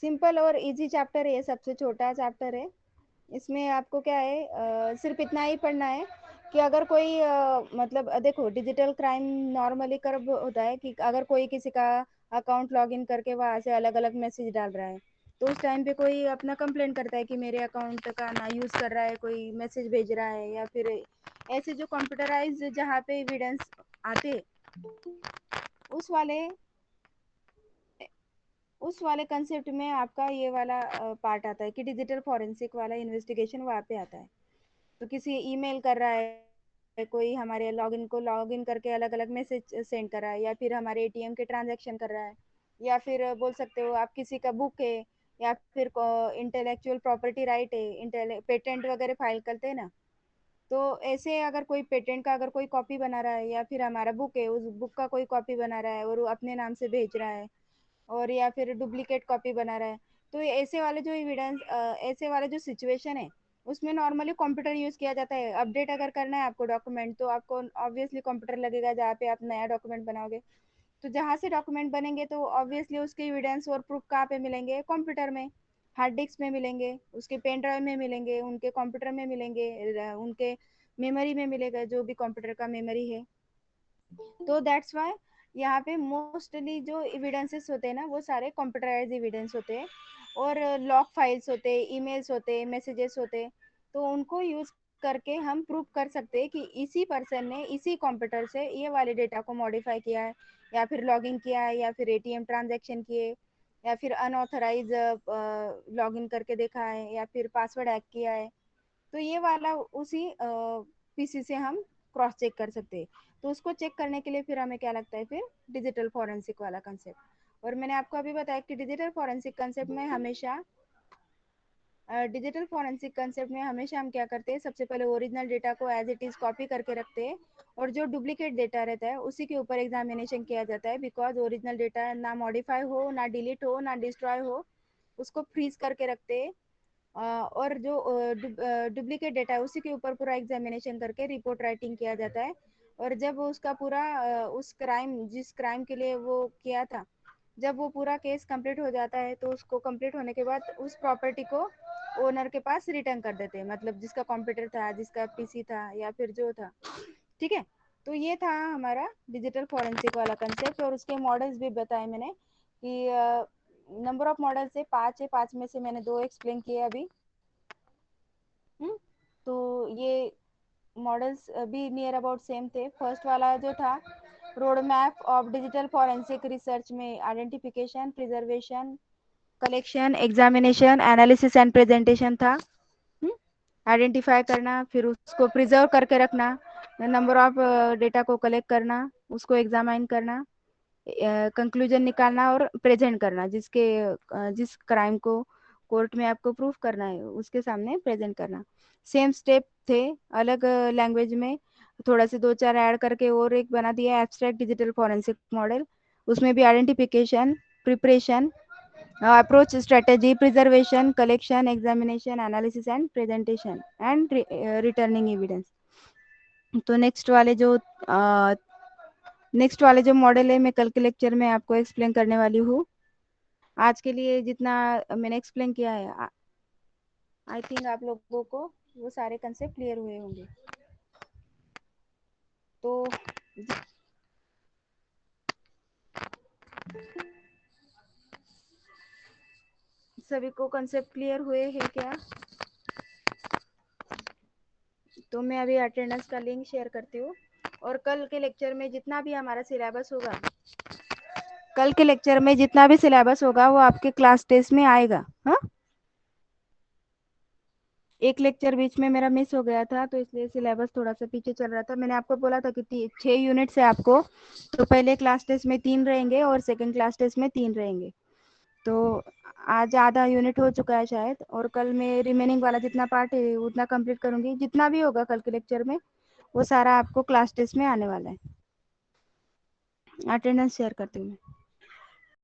सिंपल और इजी चैप्टर है, सबसे छोटा चैप्टर है। इसमें आपको क्या है, सिर्फ इतना ही पढ़ना है कि अगर कोई मतलब देखो डिजिटल क्राइम नॉर्मली कब होता है कि अगर कोई किसी का अकाउंट लॉगिन करके वहां से अलग अलग मैसेज डाल रहा है, तो उस टाइम पे कोई अपना कंप्लेन करता है कि मेरे अकाउंट का ना यूज कर रहा है, कोई मैसेज भेज रहा है, या फिर ऐसे जो कंप्यूटराइज जहाँ पे एविडेंस आते उस वाले उस वाले कंसेप्ट में आपका ये वाला पार्ट आता है कि डिजिटल फॉरेंसिक वाला इन्वेस्टिगेशन वहाँ पे आता है। तो किसी ईमेल कर रहा है कोई, हमारे लॉगिन को लॉगिन करके अलग अलग मैसेज सेंड कर रहा है, या फिर हमारे एटीएम के ट्रांजैक्शन कर रहा है, या फिर बोल सकते हो आप किसी का बुक है, या फिर इंटेलेक्चुअल प्रॉपर्टी राइट है, पेटेंट वगैरह फाइल करते हैं ना, तो ऐसे अगर कोई पेटेंट का अगर कोई कॉपी बना रहा है, या फिर हमारा बुक है उस बुक का कोई कॉपी बना रहा है और वो अपने नाम से भेज रहा है, और या फिर डुप्लीकेट कॉपी बना रहा है, तो ये ऐसे वाले जो एविडेंस, ऐसे वाले जो सिचुएशन है उसमें नॉर्मली कंप्यूटर यूज किया जाता है। अपडेट अगर करना है आपको डॉक्यूमेंट, तो आपको ऑब्वियसली कंप्यूटर लगेगा जहाँ पे आप नया डॉक्यूमेंट बनाओगे। तो जहाँ से डॉक्यूमेंट बनेंगे तो ऑब्वियसली उसके एविडेंस और प्रूफ कहाँ पे मिलेंगे, कंप्यूटर में, हार्ड डिस्क में मिलेंगे, उसके पेन ड्राइव में मिलेंगे, उनके कंप्यूटर में मिलेंगे, उनके मेमोरी में मिलेगा, जो भी कंप्यूटर का मेमोरी है। तो दैट्स वाई यहाँ पे मोस्टली जो एविडेंसेस होते हैं ना वो सारे कंप्यूटराइज एविडेंस होते हैं, और लॉग फाइल्स होते हैं, ईमेल्स होते हैं, मैसेजेस होते हैं, तो उनको यूज करके हम प्रूव कर सकते हैं कि इसी पर्सन ने इसी कंप्यूटर से ये वाले डेटा को मॉडिफाई किया है, या फिर लॉगिन किया है, या फिर एटीएम ट्रांजैक्शन किए, या फिर अनऑथराइज लॉगिन करके देखा है, या फिर पासवर्ड हैक किया है। तो ये वाला उसी पीसी से हम क्रॉस चेक कर सकते हैं। तो उसको चेक करने के लिए फिर हमें क्या लगता है, फिर डिजिटल फॉरेंसिक वाला कंसेप्ट। और मैंने आपको अभी बताया कि डिजिटल फॉरेंसिक कंसेप्ट में हमेशा डिजिटल फॉरेंसिक कंसेप्ट में हमेशा हम क्या करते हैं, सबसे पहले ओरिजिनल डेटा को एज इट इज कॉपी करके रखते हैं, और जो डुप्लीकेट डेटा रहता है उसी के ऊपर एग्जामिनेशन किया जाता है, बिकॉज ओरिजिनल डेटा ना मॉडिफाई हो, ना डिलीट हो, ना डिस्ट्रॉय हो, उसको फ्रीज करके रखते हैं। और जो डुप्लीकेट डेटा है उसी के ऊपर पूरा एग्जामिनेशन करके रिपोर्ट राइटिंग किया जाता है। और जब उसका पूरा उस क्राइम जिस क्राइम के लिए वो किया था, जब वो पूरा केस कंप्लीट हो जाता है, तो उसको कंप्लीट होने के बाद उस प्रॉपर्टी को ओनर के पास रिटर्न कर देते हैं, मतलब जिसका कंप्यूटर था, जिसका पीसी था, या फिर जो था। ठीक है। तो ये था हमारा डिजिटल फॉरेंसिक वाला कंसेप्ट, और उसके मॉडल्स भी बताए मैंने कि नंबर ऑफ मॉडल से 5 है, 5 में से मैंने 2 एक्सप्लेन किए अभी। तो ये मॉडल्स भी नियर अबाउट सेम थे। फर्स्ट वाला जो था, road map of digital forensic research में identification, preservation, collection, examination, analysis and presentation था। आइडेंटिफाई करना, फिर उसको प्रिजर्व करके रखना, नंबर ऑफ डेटा को कलेक्ट करना, उसको एग्जामाइन करना, कंक्लूजन निकालना, और प्रेजेंट करना, जिस क्राइम को कोर्ट में आपको प्रूफ करना है उसके सामने प्रेजेंट करना। सेम स्टेप थे, अलग लैंग्वेज में थोड़ा से 2-4 ऐड करके और एक बना दिया, एब्स्ट्रैक्ट डिजिटल फॉरेंसिक मॉडल। उसमें भी identification, preparation, approach, strategy, preservation, collection, examination, analysis and presentation and returning evidence। तो नेक्स्ट वाले जो मॉडल है मैं कल के लेक्चर में आपको एक्सप्लेन करने वाली हूँ। आज के लिए जितना मैंने एक्सप्लेन किया है, आई थिंक आप लोगों को वो सारे कंसेप्ट क्लियर हुए होंगे। तो सभी को कंसेप्ट क्लियर हुए हैं क्या? तो मैं अभी अटेंडेंस का लिंक शेयर करती हूँ, और कल के लेक्चर में जितना भी हमारा सिलेबस होगा, कल के लेक्चर में जितना भी सिलेबस होगा वो आपके क्लास टेस्ट में आएगा। हाँ, एक लेक्चर बीच में मेरा मिस हो गया था, तो इसलिए सिलेबस थोड़ा सा पीछे चल रहा था। मैंने आपको बोला था कि 6 यूनिट्स है आपको, तो पहले क्लास टेस्ट में 3 रहेंगे और सेकंड क्लास टेस्ट में 3 रहेंगे। तो आज आधा यूनिट हो चुका है शायद, और कल मैं रिमेनिंग वाला जितना पार्ट है उतना कंप्लीट करूंगी। जितना भी होगा कल के लेक्चर में वो सारा आपको क्लास टेस्ट में आने वाला है। अटेंडेंस शेयर करती हूँ मैं।